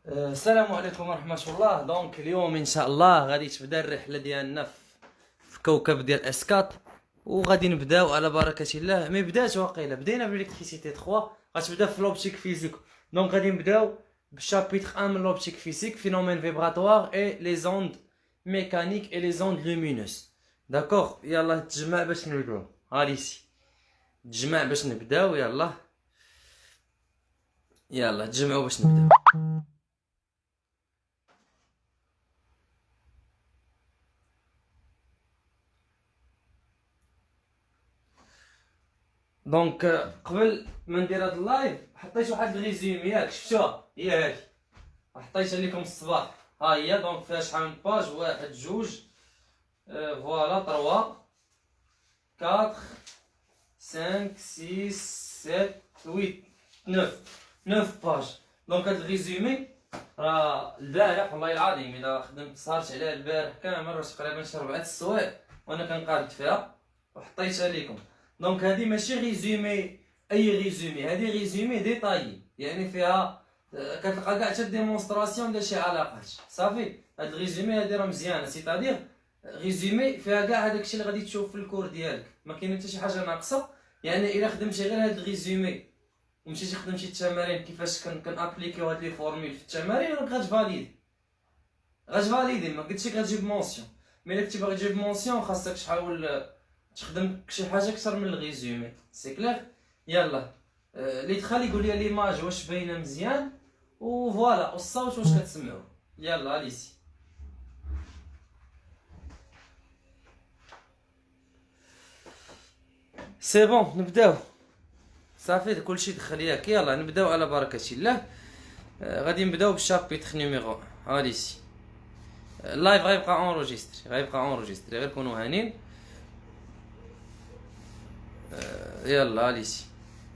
السلام عليكم ورحمة الله. دونك اليوم ان شاء الله غادي تبدا الرحلة ديالنا في كوكب ديال اسكات، وغادي نبداو على بركة الله. مي بدات واقيلا بدينا بالالكتريسيتي 3، غتبدا في لوبتيك فيزيك. دونك غادي نبداو بالشابيتر 1 من لوبتيك فيزيك، فينومين فيبراتوار اي لي زوند ميكانيك اي لي زوند لومينوس. داكوغ، يلا تجمع باش نبداو. هاديسي تجمع باش نبداو. يلا تجمعوا باش نبداو. دونك قبل ما ندير هاد اللايف حطيت واحد الريزومي، ياك شفتوها؟ هي هادي حطيتها لكم الصباح. ها هي. دونك فيها شحال من باج؟ واحد، جوج، فوالا، 3، 4، 5، 6، 7، 8، 9 باج. دونك هاد الريزومي راه البارح والله العظيم الا خدمت سهرت عليها البارح كامل، راه تقريبا شي 4 السوايع وانا كنقاد فيها وحطيتها لكم. دونك هادي ماشي ريزومي اي ريزومي، هادي ريزومي ديطايي، يعني فيها كتلقى كاع حتى ديمونستراسيون ديال شي علاقات. صافي هاد الريزومي هادي راه مزيانه، سيتادير ريزومي فيها كاع هذاك الشيء اللي غادي تشوف في الكور ديالك، ما كاين حتى شي حاجه ناقصه. يعني الا خدمتي غير هاد الريزومي ومشيتي خدمتي التمارين كيفاش كنابليكيو هاد لي فورمول في التمارين، راك غاتفاليدي. ما قلتش لك غتجيب مونسيون، مي الا كنتي باغي تجيب مونسيون خاصك تحاول تخدم شي حاجه اكثر من الريزومي. سي كلير. يلا اللي دخل يقول لي ليماج واش باينه مزيان، وفوالا، والصوت واش كتسمعوا. يلا اليسي. سي بون نبداو. صافي كلشي دخل ياك. يلا نبداو على بركه الله. غادي نبداو بالشابيتر نيميرو. اليسي اللايف غيبقى اونجستري، غير كونوا هانين. يلا اليسي.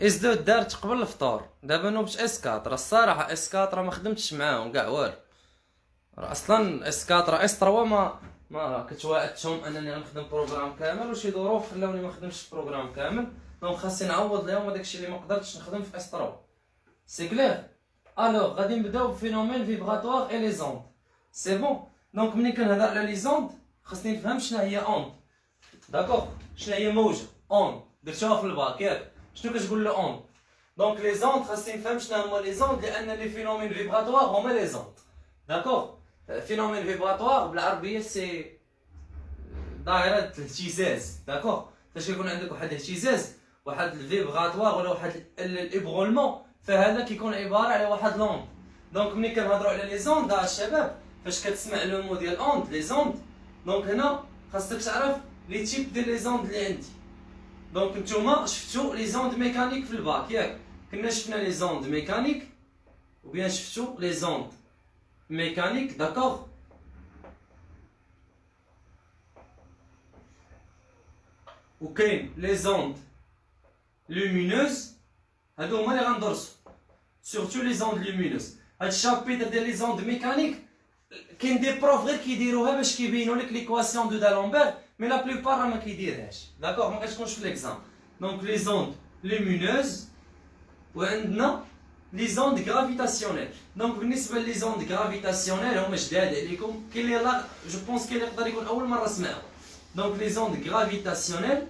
اس دو دارت قبل الفطور، دابا نوبت اس 4. راه الصراحه اس 4 ما خدمتش معاهم كاع والو. راه اصلا اس 4 راه اس 3 ما كنت واعدتهم انني غنخدم بروغرام كامل، وشي ظروف خلاوني ما خدمتش البروغرام كامل. دونك خاصني نعوض لهم هذاك الشيء اللي ما قدرتش نخدم في اس 3. سي كلير. الوغ غادي نبداو بفينومين فيبراتوار اي لي زوند. سي بون. دونك ملي كنهضر على لي زوند خاصني نفهم شنو هي اون. داكوغ، شنو هي موجه اون؟ درتوها في الباك ياك. شنو كتقول له اون؟ دونك لي زوند خاصني نفهم شنو هما لي زوند، لان لي فينومين فيبراتوار هما لي زوند. داكوغ. فينومين فيبراتوار بالعربيه سي دائره الاهتزاز. داكوغ. فاش كيكون عندك واحد الاهتزاز، واحد الفيبراتوار ولا واحد الابغولمون، فهذا كيكون عباره على واحد لوند. دونك ملي كنهضروا على لي زوند الشباب، فاش كتسمع لو مو ديال اوند لي زوند، دونك هنا خاصك تعرف لي تيب ديال لي زوند اللي عندي. دونك نتوما شفتوا لي زوند ميكانيك في الباك ياك؟ كنا شفنا لي زوند ميكانيك و بيان شفتوا لي زوند ميكانيك. داكوغ. وكاين لي زوند لومينوز، هادو هما اللي غندرسو سورتو لي زوند لومينوز. هاد الشابيتر ديال لي زوند ميكانيك كاين دي بروف غير كيديروها باش كيبينوا لك ليكواسيون دو دالامبير، مي لا بلوبار راه ما كيديرهاش. داكوغ، ما كتكونش في ليكزام. دونك لي زوند لومينوز، وعندنا لي زوند غرافيتاسيونيل. دونك بالنسبه لي زوند غرافيتاسيونيل هما جداد عليكم، كاين اللي لا جو بونس كاين اللي يقدر يكون اول مره سمعوا. دونك لي زوند غرافيتاسيونيل.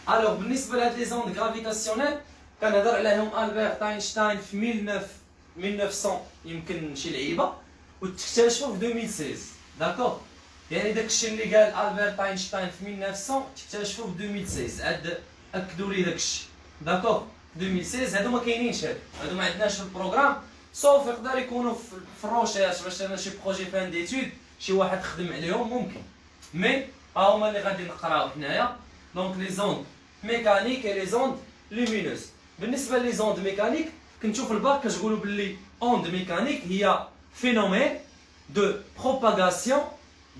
الوغ بالنسبه لهاد لي زوند غرافيتاسيونيل كنهضر عليهم البرت اينشتاين في 1900 يمكن شي لعيبه، وتكتشفوا في 2016. داكوغ. يعني داكشي اللي قال البرت اينشتاين في 1900 تكتشفوا في 2016، عاد اكدوا لي داكشي. داكوغ. 2016 هادو ما كاينينش، هادو ما عندناش في البروغرام، سوف يقدر يكونوا في الروشيرش باش انا شي بروجي فان ديتود شي واحد خدم عليهم ممكن، مي ها هما اللي غادي نقراو حنايا. دونك لي زوند ميكانيك اي لي زوند لومينوز. بالنسبه لي زوند ميكانيك كنتو في الباك كتقولوا باللي اوند ميكانيك هي phénomène de propagation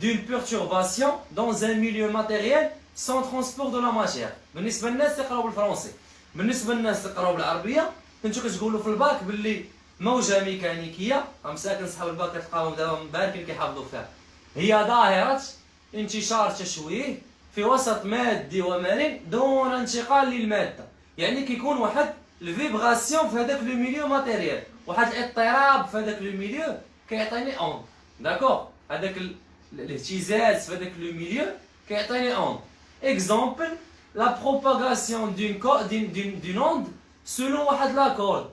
d'une perturbation dans un milieu matériel sans transport de la matière. بالنسبه للناس يقراو بالفرنسي، بالنسبه للناس يقراو بالعربيه كنتو كتقولوا في الباك باللي موجه ميكانيكيه، مساكن صحاب الباك كتلقاهم دابا مباركين كيحافظوا فيها، هي ظاهره انتشار تشويه في وسط مادي ومرن دون انتقال للماده. يعني كيكون واحد الفيبراسيون في هذاك لو ميليو ماتيريال، واحد الاضطراب في هذاك لو ميليو كيعطيني اون. داكور، هذاك الاهتزاز في هذاك لو ميليو كيعطيني اون. اكزومبل لا بروباغاسيون دون اوند سولون واحد لاكورد.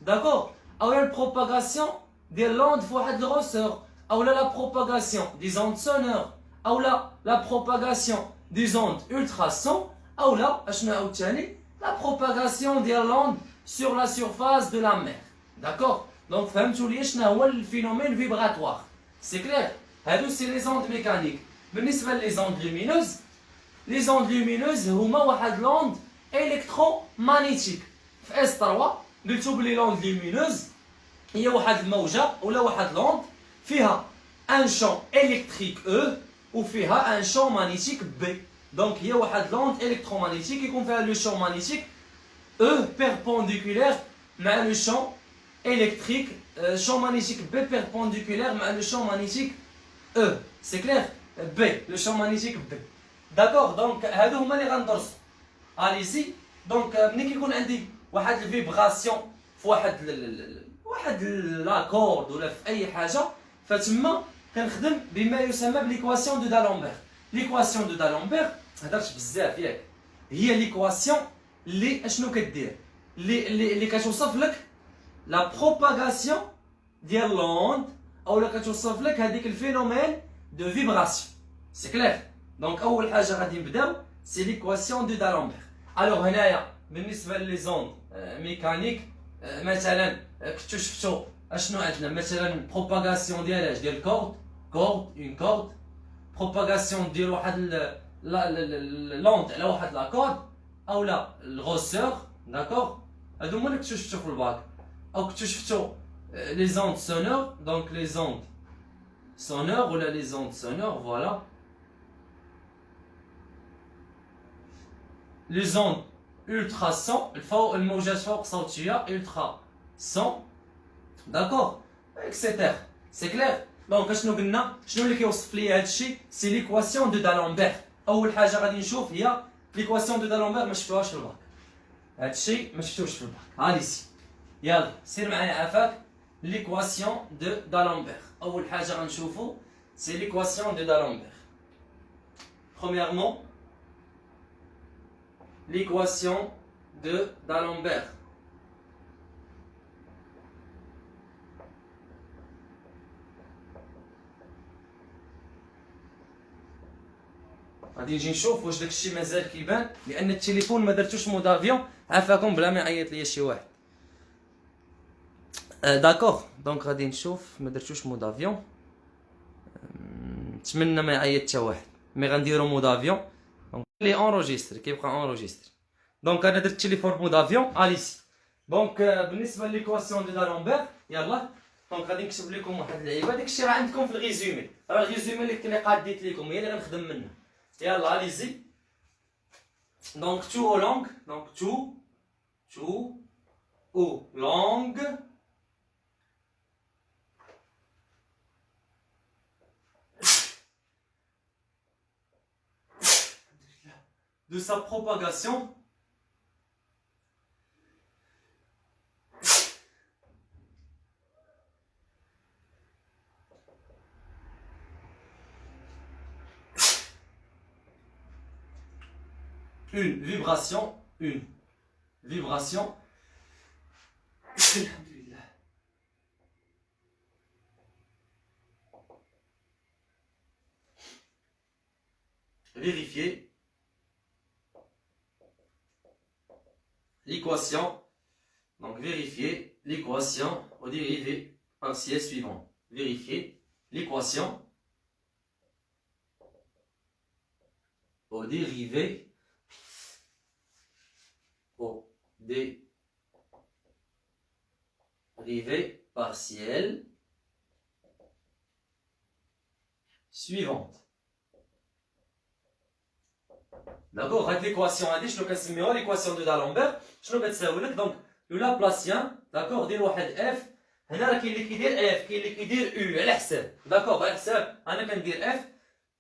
داكور، اولا البروباغاسيون ديال لوند في واحد الغوسور، اولا لا بروباغاسيون دي زوند سونور، اولا لا بروباغاسيون دي زوند الترا سون، اولا اشنو عاوتاني la propagation des ondes sur la surface de la mer. D'accord? Donc, فهمتوا لي شنو هو الفينومين فيبراتوار. C'est clair? هادو سي لي زوند ميكانيك. بالنسبة لي زوند لومينوز، لي زوند لومينوز هما واحد لوند الكترومagnétique. في اس 3 قلتو بلي لوند لومينوز هي واحد الموجة ولا واحد لوند فيها ان شون الكتريك او وفيها ان شون مانيتيك بي. Donc, il y a une onde électromagnétique qui confère le champ magnétique E perpendiculaire à le champ électrique, champ magnétique B perpendiculaire à le champ magnétique E. C'est clair? B, le champ magnétique B. D'accord? Donc, هادو هما اللي غندرسو. Allez-y. Donc, ملي كيكون عندي واحد الفيبراسيون في واحد لاكورد ولا في أي حاجة، فتما كنخدم بما يسمى بليكواسيون دو دالامبير. ليكواسيون دو دالامبير هضرت بزاف ياك، هي ليكواسيون اللي اشنو كدير، اللي كتوصف لك لا بروباغاسيون ديال لوند اولا كتوصف لك هذيك الفينومين دو فيبراسيون. سي كلير؟ دونك اول حاجه غادي نبداو سي ليكواسيون دو دالامبير. الوغ هنايا بالنسبه لي زوند ميكانيك، مثلا كنتو شفتو اشنو عندنا، مثلا بروباغاسيون ديال ديال كورد اون كورد، بروباغاسيون ديال واحد لوند على واحد لاكورد اولا الغوسور. داكور، هادو هما اللي كنتو شفتو في الباك، او كنتو شفتو لي زوند سونور. دونك لي زوند سونور ولا لي زوند سونور، فوالا لي زوند الترا سون، الموجات فوق صوتيه الترا سون. داكور، اكسيتير. سي كلير؟ دونك اشنو قلنا، شنو اللي كيوصف لي هادشي؟ سي ليكواسيون دو دالامبير. اول حاجه غادي نشوف هي ليكواسيون دو دالامبير، ما شفتوهاش في الباك، هادشي ما شفتوش في الباك. هادي سي، يلا سير معايا عافاك. ليكواسيون دو دالامبير، اول حاجه غنشوفو سي ليكواسيون دو دالامبير. premièrement l'équation de d'Alembert. غادي نجي نشوف واش داكشي مازال كيبان، لان التليفون ما درتوش مود افيون، عافاكم بلا ما يعيط ليا شي واحد. داكوغ، دونك غادي نشوف ما درتوش مود افيون، نتمنى ما يعيط حتى واحد، مي غنديرو مود افيون. دونك لي اونجستري كيبقى اونجستري. دونك انا درت التليفون مود افيون. اليسي، دونك بالنسبه ليكواسيون دو دالامبير، يلا دونك غادي نكتب لكم واحد اللعيبه، داكشي راه عندكم في الريزومي، راه الريزومي اللي قاديت لكم هي اللي غنخدم منها. يلا allez-y. Donc tout aux langues, donc tout aux langues de sa propagation une vibration vérifier l'équation, donc vérifier l'équation au dérivé partiel suivant. Vérifier l'équation au dérivé partielle suivante. D'accord, avec l'équation هذه شنو كنسميوها l'équation de d'Alembert، شنو كتساوي لك؟ دونك لو لابلاسيان داكور دير واحد اف، هنا راه كاين اللي كيدير اف كاين اللي كيدير او على حساب. داكور على حساب انا كندير اف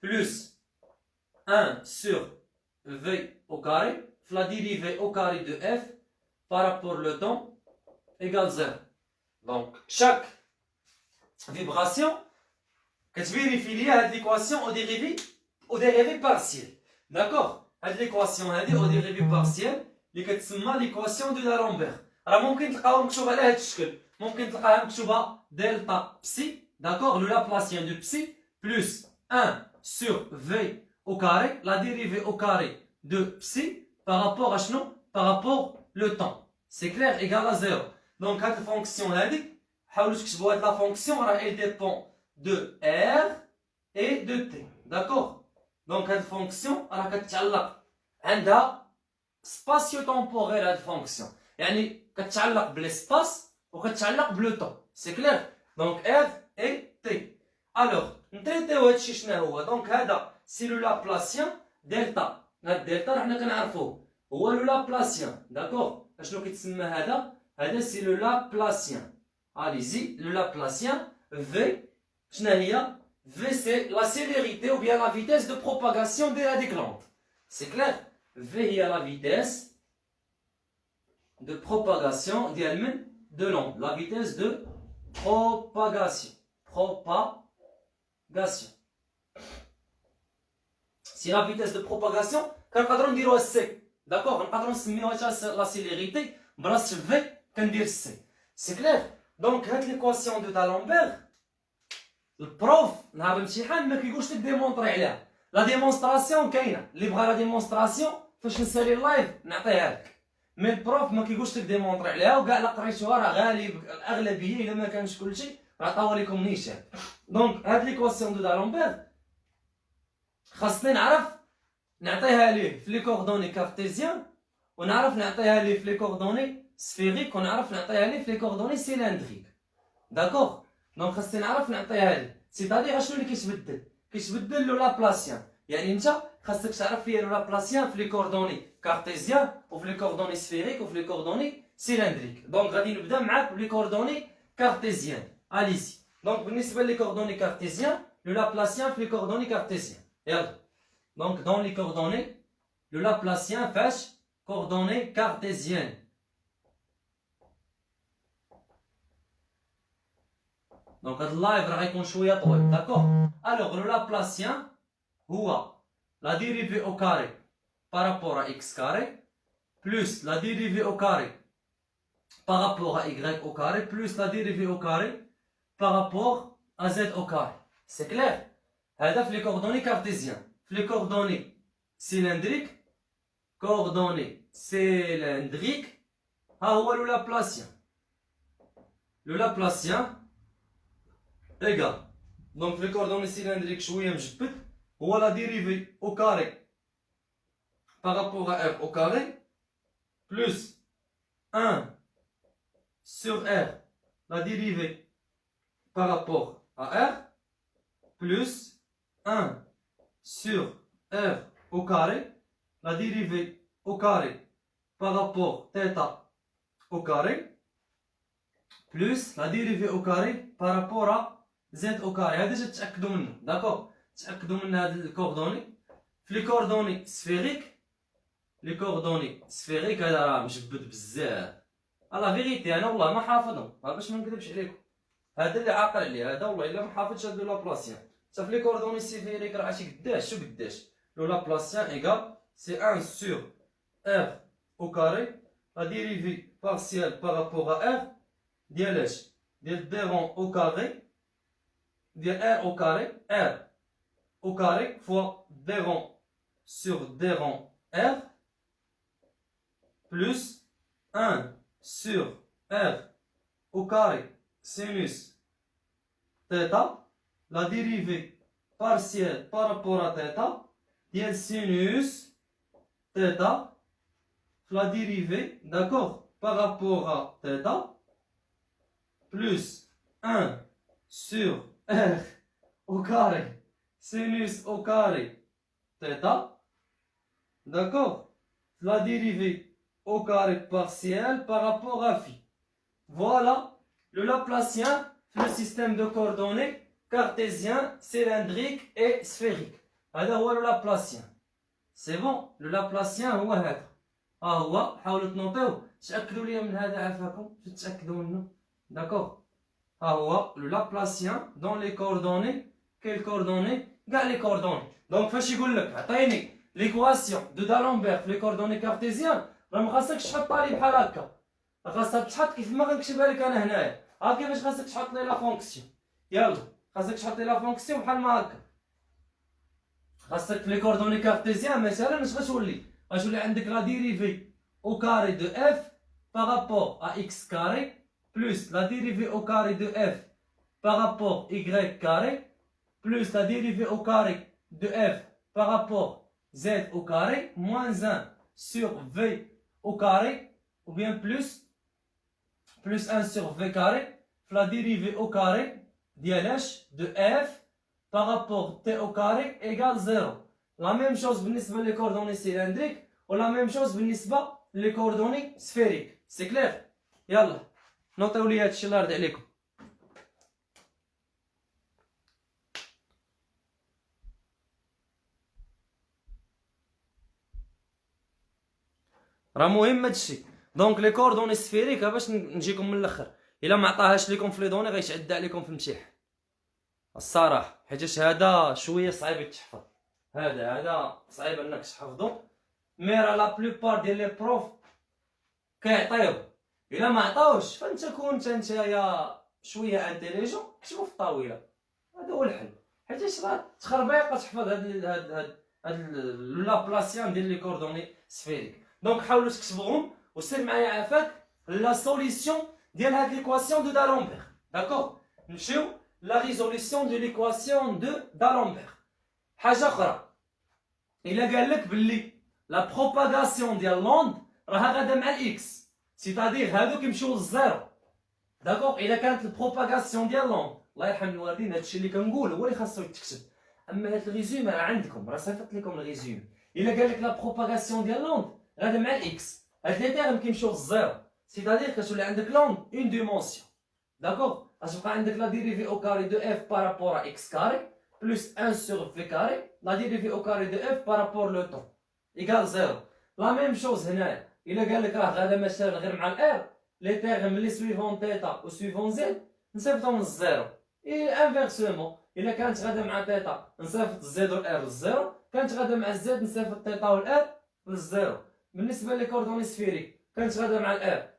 بلس 1 sur v au carré في لا ديريفي au carré de f par rapport au temps égale 0. Donc, chaque vibration, quand tu vérifies cette équation au dérivé partiel. D'accord? Cette équation au dérivé partiel, c'est l'équation de D'Alembert. Alors, ممكن تلقاوها مكتوبة على هذا الشكل. ممكن تلقاها مكتوبة دلتا بسي. D'accord? Le Laplacien de psi plus 1 sur V au carré, la dérivée au carré de psi par rapport à chnon, par rapport le temps. C'est clair, égal à 0. Donc, cette fonction là, la fonction elle dépend de R et de T. D'accord? Donc, cette fonction elle a spatio-temporelle cette fonction. يعني كتعلق بالespace وكتعلق بالتون. C'est clair? Donc, R et T. Alors, نتريتيو هادشي شنو هو؟ دونك هذا سي لو لابلاسيان دلتا. هاد الدلتا حنا كنعرفوه هو لو لابلاسيان. داكوغ؟ اشنو كيتسمى هذا؟ هذا سي لو لابلاسيان. اليزي لو لابلاسيان في شنو هي؟ في سي لا سيليريتي ou bien la vitesse de propagation de la déclante. C'est clair? V هي la vitesse de propagation ديال de l'onde. La vitesse de propagation. Si la vitesse de propagation, كنقدروا نديروها C. D'accord? نقدروا نسميوها la célérité بلاصه V كندير C. C'est clair? Donc هاد l'équation de D'Alembert البروف نهار الامتحان ما كيقولش لك ديمونطري عليها. لا ديمونستراسيون كاينه، اللي بغى لا ديمونستراسيون فاش نسالي اللايف نعطيها لك. مي البروف ما كيقولش لك ديمونطري عليها، وكاع لا قريتوها راه غالب الاغلبيه الا ما كانش كلشي عطاوها لكم نيشان. دونك هاد ليكواسيون دو دالومبير خاصني نعرف نعطيها ليه في لي كوردوني كارتيزيان، ونعرف نعطيها ليه في لي كوردوني سفيريك، ونعرف نعطيها ليه في لي كوردوني سيلندريك. داكوغ؟ دونك خاصني نعرف نعطيها ليه. سيتادير اشنو اللي كيتبدل؟ كيتبدل لو لابلاسيان. يعني انت خاصك تعرف فيا لو لابلاسيان في لي كوردوني كارتيزيان وفي لي كوردوني سفيريك وفي لي كوردوني سيلندريك. دونك غادي نبدا معاك بلي كوردوني كارتيزيان. اليسي. دونك بالنسبه لي كوردوني كارتيزيان لو لابلاسيان في لي كوردوني كارتيزيان. يلا. دونك دون لي كوردوني لو لابلاسيان فاش كوردوني كارتيزيان. دونك هاد اللايف راه غيكون شويه طويل. داكوغ؟ الوغ لو لابلاسيان هو la dérivée au carré par rapport à x carré plus la dérivée au carré par rapport à y au carré plus la dérivée au carré par rapport à z au carré. C'est clair? هذا في les coordonnées cartésiens. في les coordonnées cylindriques ها هو le Laplacien. Le Laplacien égal. Donc les coordonnées cylindriques شويه مجبد هو la dérivée au carré par rapport à r au carré plus 1 sur r la dérivée par rapport à r plus 1 sur r au carré la dérivée au carré par rapport θ au carré plus la dérivée au carré par rapport à z au carré. هذا تتأكدوا منه. داكوغ؟ تأكدوا من هاد الكوردوني في لي كوردوني سفيريك. لي كوردوني سفيريك هذا راه مجبد بزاف. لا فيغيتي انا والله ما حافظهم، باش ما نكذبش عليكم. هذا اللي عاقل عليه، هذا والله الا ما حافظش هاد لابلاسيان. حتى في لي كوردوني سفيريك راه عرفتي قداش شو قداش. لو لابلاسيان ايكال سي 1 sur r au carré la dérivée partielle par rapport à r ديال اش؟ ديال d rond au carré ديال r au carré r au carré fois d rond sur d rond r plus 1 sur r au carré sinus θ la dérivée partielle par rapport à θ ديال sinus θ la dérivée, d'accord, par rapport à θ plus 1 sur r au carré sinus au carré θ, d'accord, la dérivée au carré partiel par rapport à phi. Voilà le Laplacien, le système de coordonnées cartésien, cylindrique et sphérique. هذا هو le Laplacien. C'est bon, le Laplacien هو هذا. هو حاولوا تنوطيو تاكدوا لي من هذا عافاكم باش تتاكدوا منه. داكوغ ها هو لو لابلاسيان دون لي كوردوني. كاين الكوردوني كاع لي كوردوني. دونك فاش يقول لك عطيني ليكواسيون دو دالامبير في لي كوردوني كارتيزيان راه ما خاصكش تحطها لي بحال هكا، خاصها تحط كيف ما غنكتبها لك انا هنايا. ها كيفاش خاصك تحط لي لا فونكسيون. يلا خاصك تحط لي لا فونكسيون بحال ما هكا. خاصك في لي كوردوني كارتيزيان مثلا اش غتولي؟ غتولي عندك لا ديريفي او كاري دو اف بارابور ا اكس كاري بلس لا ديريفي او كاري دو اف بارابور y كاري plus la dérivée au carré de f par rapport z au carré moins 1 sur v au carré ou bien plus 1 sur v carré la dérivée au carré de f par rapport t au carré égale 0. La même chose بالنسبة les coordonnées cylindriques ou la même chose بالنسبة les coordonnées sphériques. C'est clair? يلا نوطيو لي هادشي الله يرضي عليكم. راه مهم هادشي. دونك لي كوردوني سفيريك باش نجيكم من الاخر، الا ما عطاهاش لكم في لي دوني غيتعدى عليكم في الامتحان الصراحه، حيتاش هذا شويه صعيب يتحفظ. هذا صعيب انك تحفظو، مي راه لا بلوبار ديال لي بروف كيعطيو. الا ما عطاوش فانت كنت نتايا شويه انتيليجون كتبو في الطاوله، هذا هو الحل. حيتاش راه تخربيقه تحفظ هاد لابلاسيان ديال لي كوردوني سفيريك. دونك حاولوا تكتبوهم وسير معايا عافاك لا سوليسيون ديال هاد ليكواسيون دو دالامبير. داكوغ نمشيو لا ريزوليسيون دو ليكواسيون دو دالامبير. حاجه اخرى، الا قال لك باللي لا بروباغاسيون ديال لوند راها غادا مع الاكس، سيتادير هادو كيمشيو للزيرو. داكوغ الا كانت البروباغاسيون ديال لوند، الله يرحم الوالدين هادشي اللي كنقول هو اللي خاصو يتكتب، اما هاد الريزومي راه عندكم، راه صيفط لكم الريزومي. الا قال لك لا بروباغاسيون ديال لوند غادا مع الاكس، هاد لي تيرم كيمشيو للزيرو، سيتادير كتولي عندك لوند اون ديمونسيون. داكوغ غتبقى عندك لا ديريفي او كاري دو اف بارابور ا اكس كاري بلس 1 سور في كاري لا ديريفي او كاري دو اف بارابور لو طون ايكال زيرو. لا ميم شوز هنايا، الا قال لك راه غادا مثلا غير مع الار، لي تيرم لي سويفون تيتا و سويفون زد نصيفطهم للزيرو. اي انفيرسومون الا كانت غادا مع تيتا نصيفط الزد والار للزيرو، كانت غادا مع الزد نصيفط تيتا والار للزيرو. بالنسبه لي كوردوني سفيريك كانت غادا مع الار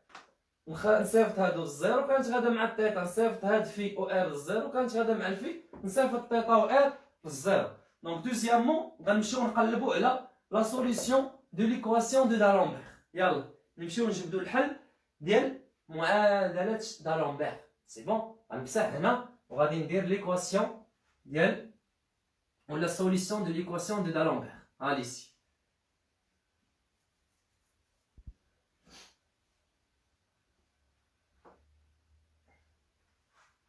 نصيفط هادو للزيرو، كانت غادا مع التيتا نصيفط هاد في او ار للزيرو، كانت غادا مع الفي نصيفط تيتا و ار للزيرو. دونك دوزيامون غنمشيو نقلبو على لا سوليسيون دو ليكواسيون دو دالامبير. يلا نمشيو نجبدو الحل ديال معادله دالامبير. سي بون، غنمسح هنا وغادي ندير ليكواسيون ديال ولا سوليسيون دو ليكواسيون دو دالامبير. ها ليسي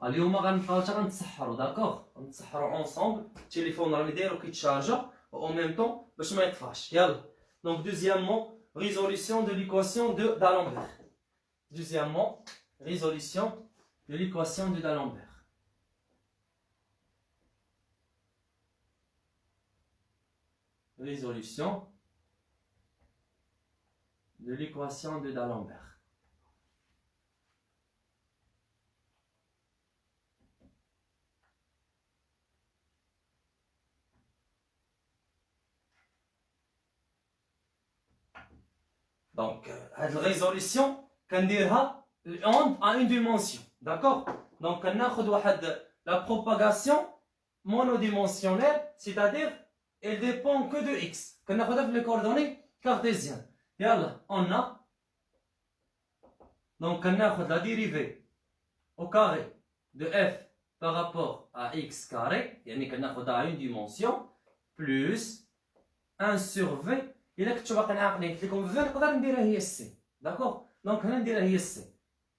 اليوم غنبقاو حتى غنتسحروا. داكوغ غنتسحروا اونصومبل، التليفون راني دايرو كيتشارجا و ميم طون باش ما يطفاش. يلا دونك دوزيامون résolution de l'équation de d'Alembert. Deuxièmement, résolution de l'équation de d'Alembert. Résolution de l'équation de d'Alembert. Donc, la résolution, كنديرها l'onde à une dimension. D'accord? Donc, كناخد la propagation monodimensionnelle, c'est-à-dire elle dépend que de x. كناخدها في les coordonnées cartésiennes. يلا, on a donc كناخد la dérivée au carré de f par rapport à x carré, يعني كناخدها à une dimension, plus 1 sur v. إلا كنتو باقيين عاقلين قلت لكم في نقدر نديرها هي السي. داكوغ دونك هنا نديرها هي السي،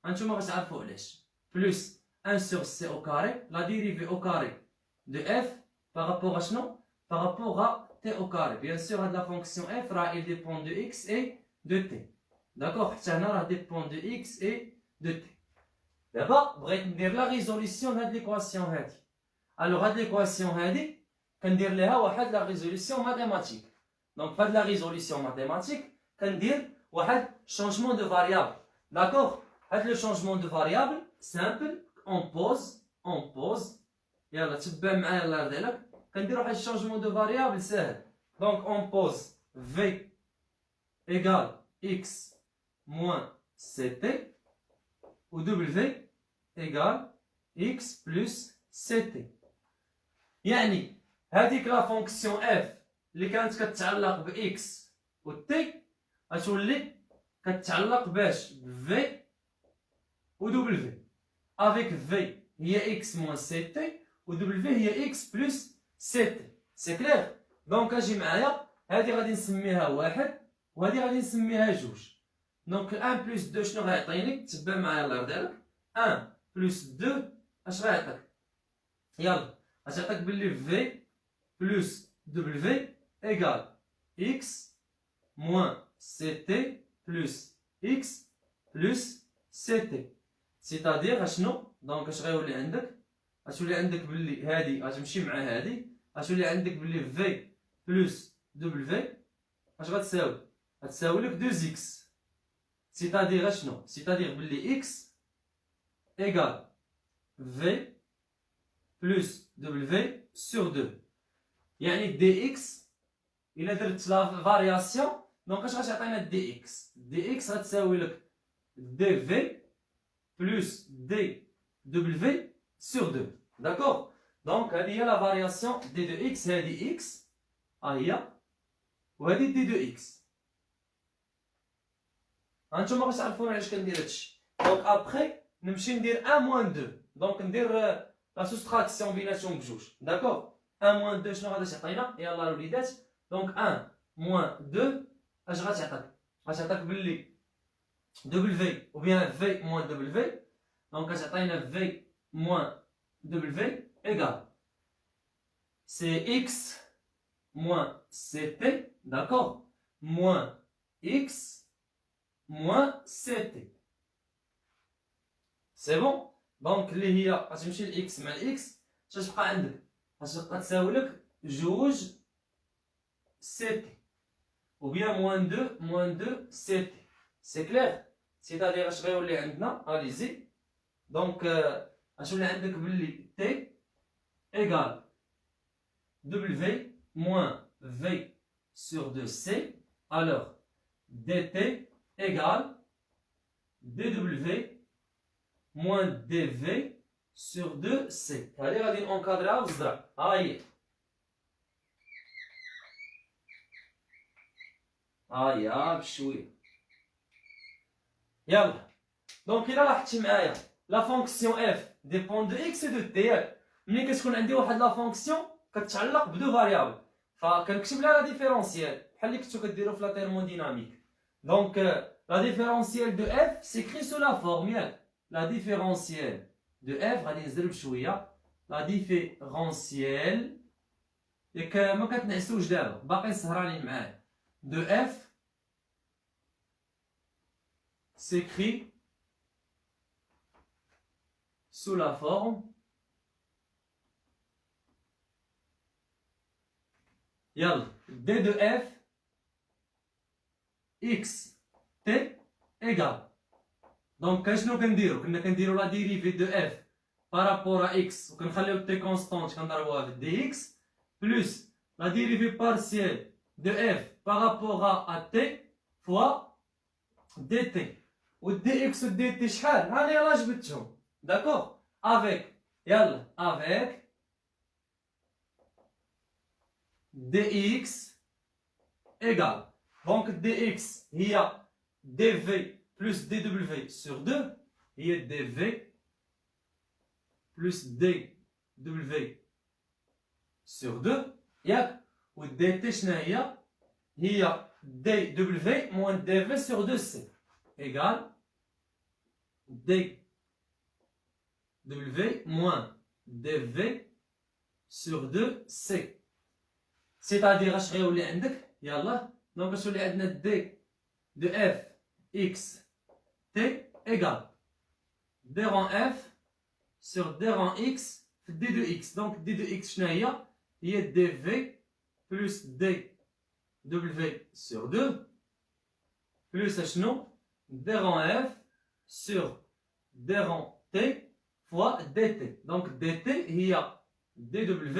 هانتوما باش تعرفوا علاش. بلس 1 سور سي او كاري لا ديريفي او كاري دو اف بارابور ا شنو؟ بارابور ا تي او كاري. بيان سور هاد لا فونكسيون اف راه il dépend de x et de t. داكوغ حتى هنا راه dépend de x et de t. دابا بغيت ندير لا ريزوليسيون هاد ليكواسيون هادي. الوغ هاد ليكواسيون هادي كندير ليها واحد لا ريزوليسيون ماتيماتيك. Donc, pas de la résolution mathématique, كندير واحد changement de variable. D'accord? هاد le changement de variable simple on pose يلا تبع معايا الله يرضي عليك. كنديرو واحد changement de variable ساهل. Donc on pose v égale x moins ct ou w égale x plus ct. يعني هذيك لا فونكسيون f اللي كانت كتعلق ب x و t غتولي كتعلق باش ب v و w avec v هي x moins ct و w هي x plus ct. سي كلير؟ دونك اجي معايا هادي غادي نسميها واحد وهادي غادي نسميها جوج. دونك 1 بلس 2 شنو غيعطيني؟ تبع معايا الله يرضي عليك. 1 بلس 2 اش غيعطيك؟ يلا غتعطيك بلي في بلس دبليو ايكال اكس موان سي تي بلس اكس بلس سي تي. سيتادير اشنو؟ دونك اش غيولي عندك؟ غتولي عندك بلي هادي غتمشي مع هادي، غتولي عندك بلي في بلس دبليو اش غتساوي؟ غتساوي لك 2 اكس. سيتادير اشنو؟ سيتادير بلي اكس ايكال في بلس دبليو سور 2. يعني دي اكس الا درت لا فارياسيون دونك اش غتعطينا دي اكس؟ دي اكس غتساوي لك دي في بلس دي دبليو سور 2. داكوغ؟ دونك هذه هي لا فارياسيون دي دو اكس. هذه اكس ها هي وهذه دي دو اكس. هانتوما باش تعرفون علاش كندير هادشي. دونك ابخي نمشي ندير 1 موان 2. دونك ندير لا سوستراكسيون بيناتهم بجوج. داكوغ؟ 1 موان 2 شنو غادي تعطينا؟ يلاه الوليدات. دونك 1 موان 2 اش غتعطيك؟ غتعطيك بلي دبليو ou bien v moins w. Donc غتعطينا v moins w égale c'est x moins ct, d'accord, moins x moins ct. C'est bon. Donc اللي هي غتمشي ل x مع x اش غتبقى عندك؟ غتبقى تساوي لك جوج ct ou bien moins 2 ct. C'est clair? C'est-à-dire اش غيولي عندنا؟ اليزي. دونك اش ولي عندك بلي t égale w moins v sur 2c. Alors dt égale dw moins dv sur 2c. هادي غادي نونكادريها بالزرع. ها هي ها هي بشويه. يلا دونك الا لاحظتي معايا لا فونكسيون اف ديبون دو اكس و دو تي. ملي كتكون عندي واحد لا فونكسيون كتعلق بدو فاريابل فكنكتب لها لا ديفيرونسيال بحال اللي كنتو كديروا في لا تيرموديناميك. دونك لا ديفيرونسيال دو اف سيكري سو لا فورم ياك. لا ديفيرونسيال دو اف غادي نزرب شويه. لا ديفيرونسيال ياك ما كتنعسوش دابا باقي سهرانين معايا. دو اف s'écrit sous la forme يلا d de f x t égale. دونك شنو كنديرو؟ كنا كنديرو لا ديريفي دو f بارابور ا x وكنخليو t كونستونت كنضربوها في dx بلس لا ديريفي بارسيال دو f بارابور ا t فوا dt. و دي اكس و دي تي شحال؟ هاني يلاه جبدتهم. داكوغ؟ افيك يلا افيك دي اكس ايكال. دونك دي اكس هي دي في بلس دي دبليو سور 2 هي دي في بلس دي دبليو سور 2 ياك. و دي تي شنو هي؟ هي دي دبليو موان دي في سور 2 سي égale dw moins dv sur 2c. C'est-à-dire اش غيولي عندك؟ يلا دونك اش ولي عندنا d de f x t égale d rang f sur d rang x في d de x. دونك d de x شنو هي؟ هي dv plus dw sur 2 plus شنو d rang f sur d rang t fois dt. Donc dt هي dw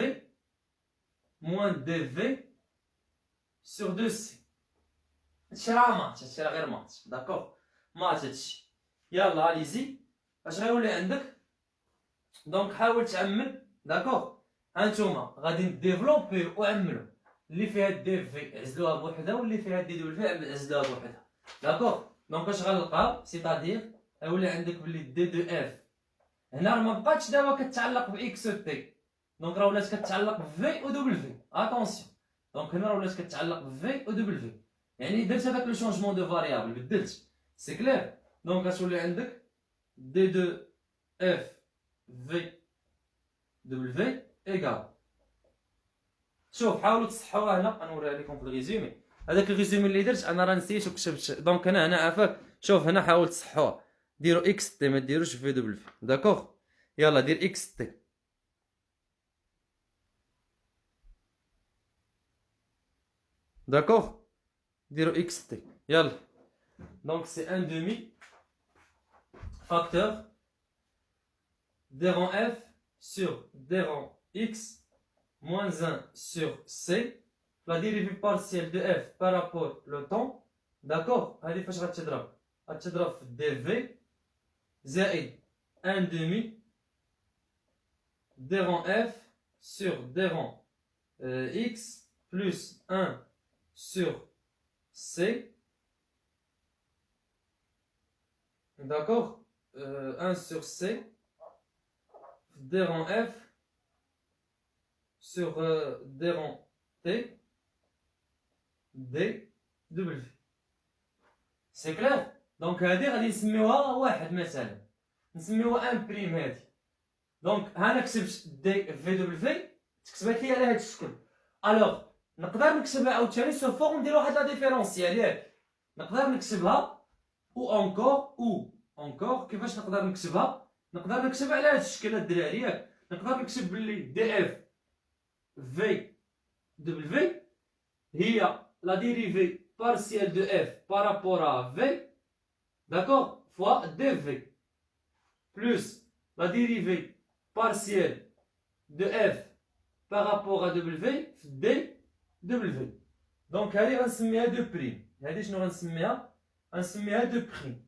moins dv sur 2c. هادشي راه ماتش، هادشي راه غير ماتش، داكوغ ماتش هادشي. يلا اليزي اش غيولي عندك؟ دونك حاول تعمل، داكوغ. هانتوما غادي نديفلوبي وعملو اللي فيها دي في عزلوها بوحدها واللي فيها دي دبل في عزلوها بوحدها، داكوغ. دونك اش غنلقاو؟ سيتادير غيولي عندك بلي دي دو اف هنا راه ما بقاتش دابا كتعلق باكس و تي، دونك راه ولات كتعلق بفي و دبل في. اتونسيون، دونك هنا راه ولات كتعلق بفي و دبل في، يعني درت هذاك لو شونجمون دو فاريابل بدلت، سي كلير. دونك غتولي عندك دي دو اف في دبل في ايكال. شوف حاولوا تصحوها هنا، غنوريها لكم في الريزومي. هذاك الريزومي اللي درت انا راه نسيت وكتبت، دونك انا هنا عافاك. شوف هنا حاول تصحوها، ديروا اكس تي ما ديروش في دبل في، داكوغ. يلا دير اكس تي، داكوغ. ديروا اكس تي يلا. دونك سي ان دومي فاكتور d rang f sur d rang x moins 1 sur c, la dérivée partielle de f par rapport au temps, d'accord. هذه فاش غتضرب؟ غتضرب في dv زائد 1 demi d rang f sur d rang x plus 1 sur c, d'accord. 1 sur c d rang f sur d rang t d w. سي كلير. دونك هادي غادي نسميوها واحد مثلا، نسميوها ان بريم هادي. دونك هانا كتبت دي في دبل في تكتبات لي على هاد الشكل. الوغ نقدر نكتبها عاوتاني سو فورم ندير واحد لا ديفيرونسيال ياك، نقدر نكتبها او اونكور كيفاش نقدر نكتبها؟ نقدر نكتب على هاد الشكل الدراري ياك، نقدر نكتب بلي دي اف في دبل في هي لا ديريفي بارسيال دو اف بارابور ا في، داكوغ، فوا دي في بلوس لا ديريفي بارسيال دو اف بارابور ا دبل في دي دبل في. دونك هادي غنسميها دو بريم، هادي شنو غنسميها؟ غنسميها دو بريم.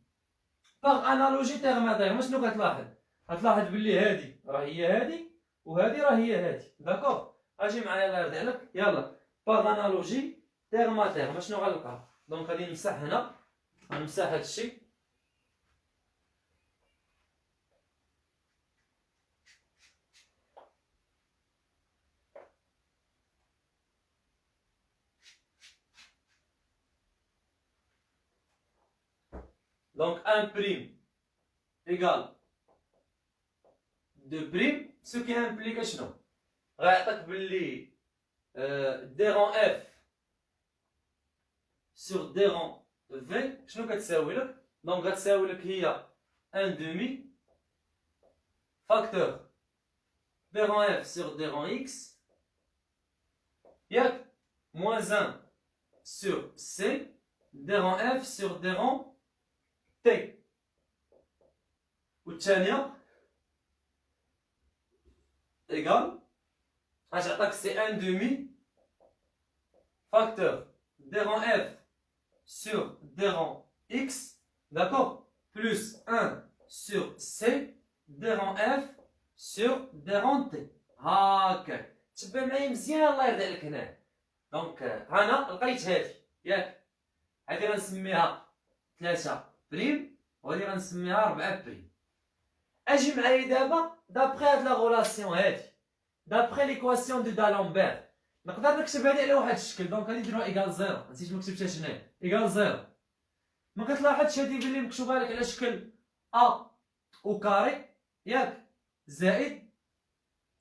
باغ انالوجي تيغماتيغ شنو غتلاحظ؟ غتلاحظ بلي هادي راه هي هادي وهادي راه هي هادي، داكوغ. اجي معايا الله يرضي عليك، يلا باغ انالوجي تيغماتيغ شنو غنلقى؟ دونك غادي نمسح هنا، غنمسح هادشي، دونك ان بريم ايكال دو بريم، سو كي امبليكا شنو؟ غيعطيك بلي دي رون اف سور دي رون في شنو كتساوي لك؟ دونك غتساوي لك هي ان دومي فاكتور دي رون اف سور دي رون اكس ياك موان 1 سور سي دي رون اف سور دي رون تي، والثانية ايكال اش عطاك؟ سي ان دومي فاكتور دي رون اف sur d rang x, d'accord, plus 1 sur c d rang f sur d rang t. هاكا تبع معايا مزيان الله يرضي عليك هنا. دونك هنا لقيت هادي ياك، هادي غنسميها 3 بريم وهادي غنسميها 4 بريم. اجي معايا دابا دابخي هاد لا غولاسيون هادي، دابخي ليكواسيون دو دالامبير، نقدر نكتب هادي على واحد الشكل. دونك غادي نديروها ايكال زيرو، نسيت ما كتبتهاش هنايا، ايكال زيرو. ما كتلاحظش هادي بلي مكتوبه لك على شكل ا او كاري ياك، زائد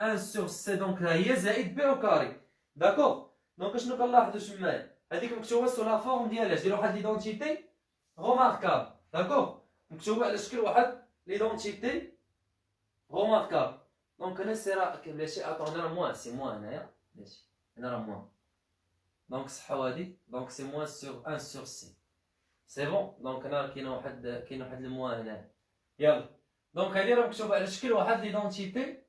1 سور سي، دونك ها هي زائد بي او كاري، داكوغ. دونك شنو كنلاحظوا تمايا؟ هذيك مكتوبه سو لا فورم ديالها، دير واحد ليدونتيتي غوماركابل، داكوغ، مكتوبه على شكل واحد ليدونتيتي غوماركابل. دونك هنا سي راه بلاتي اطون هنا موان، سي موان هنايا هنا راه موان، دونك صحوا هادي، دونك سي موان سور 1 سور سي. سي بون. دونك هنا كاين واحد الموا هنا. يلا دونك هادي راه مكتوبه على شكل واحد ليدونتيتي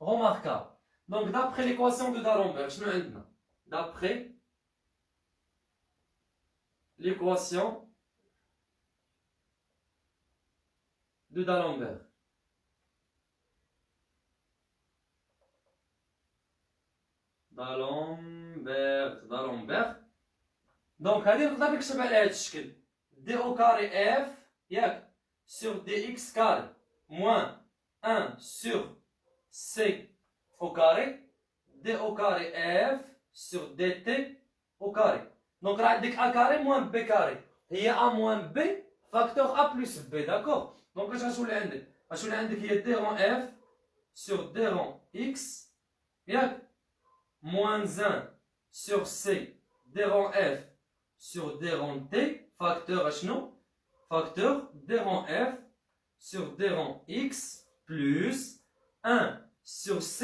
روماركابل. دونك دابخي ليكواسيون دو دالومبير شنو عندنا؟ دابخي ليكواسيون دو دالومبير. دالومبير. دونك هادي نقدر نكتب على هاد الشكل دي او كاري اف ياك sur dx carré moins 1 sur c au carré d au carré f sur dt au carré. Donc راه عندك a carré moins b carré هي a moins b facteur a plus b. d'accord. donc اش غتولي عندك؟ غتولي عندك هي d rond f sur d rond x ياك moins 1 sur c d rond f sur d rond t facteur شنو؟ facteur d rond f sur d rond x plus 1 sur c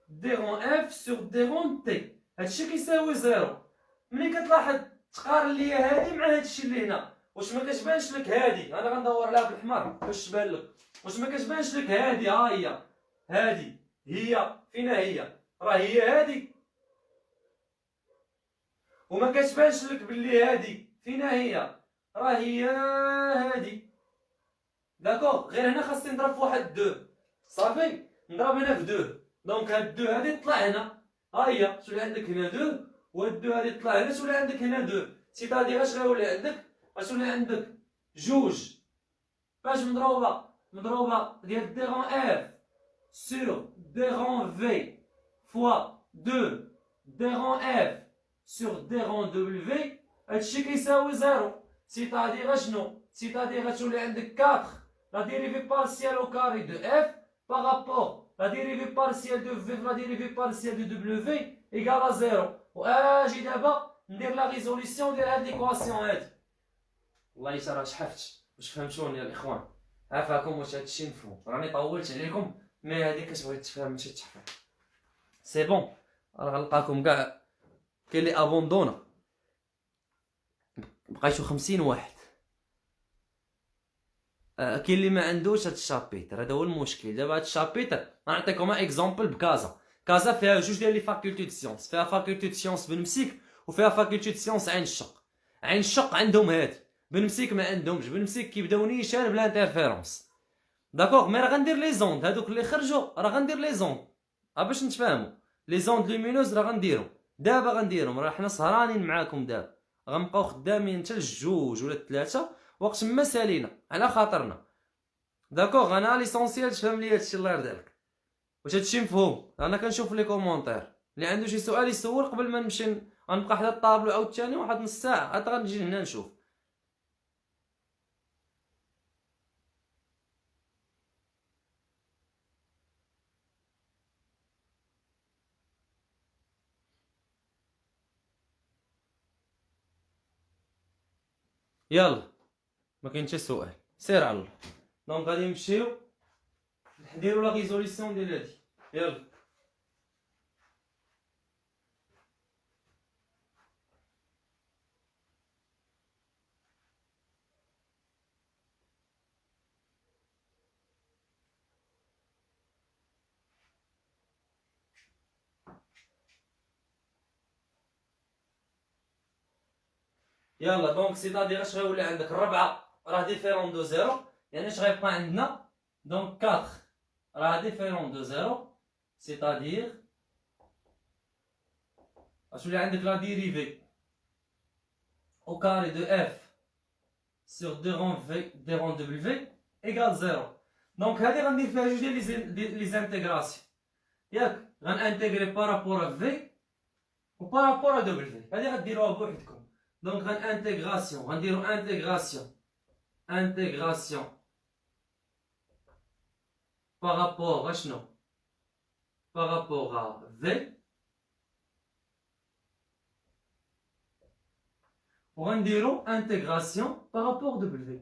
d rond f sur d rond t. هادشي كيساوي زيرو. ملي كتلاحظ تقارن ليا هادي مع هادشي اللي هنا، واش ما كتبانش لك هادي؟ انا غندور عليها بالحمر باش تبان لك. واش ما كتبانش لك هادي؟ ها هي هادي هي فينا هي؟ راه هي هادي. وما كتبانش لك باللي هادي فينا هي؟ راه هي هادي. داكوغ. غير هنا خاصني نضرب في واحد دو. صافي نضرب هنا في دو. دونك هاد دو هادي تطلع هنا. ها هي تولي عندك هنا دو، وهاد دو هادي تطلع هنا تولي عندك هنا دو. سيتادير اش غيولي عندك؟ غتولي عندك جوج باش مضروبه ديال دي رون اف سور دي رون في فوا دو دي رون اف سور دي رون دبليو. هادشي كيساوي زيرو. سيتادير اشنو؟ سيتادير غتولي عندك 4 لا ديريفي بارسيال او كاري دو اف بارابور لا ديريفي بارسيال دو في لا ديريفي بارسيال دو دبليو ايكال زيرو. واجي دابا ندير لا ريزوليسيون ديال هاد ليكواسيون هادي. والله حتى راه شحفت واش فهمتوني يا الاخوان؟ عافاكم واش هادشي مفهوم؟ راني طولت عليكم مي هادي كتبغي تفهم ماشي تحفظ. سي بون. راه غنلقاكم كاع كاين لي ابوندونا بقيتو 50 واحد. كاين اللي ما عندوش هاد الشابيتر. هذا هو المشكل. دابا هاد الشابيتر غنعطيكم اكزومبل بكازا. كازا فيها جوج ديال لي فاكولتي دو سيونس، فيها فاكولتي دو سيونس بن مسيك وفيها فاكولتي دو سيونس عين الشق. عين الشق عندهم هادي، بن مسيك ما عندهمش. بن مسيك كيبداو نيشان بلا انترفيرونس. داكوغ. مي راه غندير لي زوند هادوك اللي خرجوا، راه غندير لي زوند باش نتفاهموا. لي زوند لومينوز راه غنديرهم دابا، غنديرهم راه حنا سهرانين معاكم دابا. غنبقاو خدامين حتى للجوج ولا الثلاثه وقت ما سالينا على خاطرنا. داكوغ. انا ليسونسيال تفهم لي هادشي الله يرضي عليك. واش هادشي مفهوم؟ انا كنشوف لي كومونتير اللي عنده شي سؤال يسول قبل ما نمشي. غنبقى حدا الطابلو عاوتاني واحد نص ساعه عاد غنجي هنا نشوف. يلا ما كاين حتى سؤال سير على الله. دونك غادي نمشيو نديرو لا ريزوليسيون ديال هادي. يلا يلا. دونك سيتادير اش غيولي عندك؟ الربعه راه ديفيرون دو زيرو، يعني اش غيبقى عندنا؟ دونك 4 راه ديفيرون دو زيرو، سيتادير غتولي عندك لا ديريفي او كاري دو اف سور دي رون في دي رون دبليو ايكال زيرو. دونك هادي غندير فيها جوج ديال لي زانتيغراسيون ياك. غنانتيغري بارابور في و بارابور دبليو. هادي غديروها بوحدكم. دونك غنانتيغراسيون غنديرو انتيغراسيون بارابور اشنو؟ بارابور ا في وغنديرو انتيغراسيون بارابور دبليو.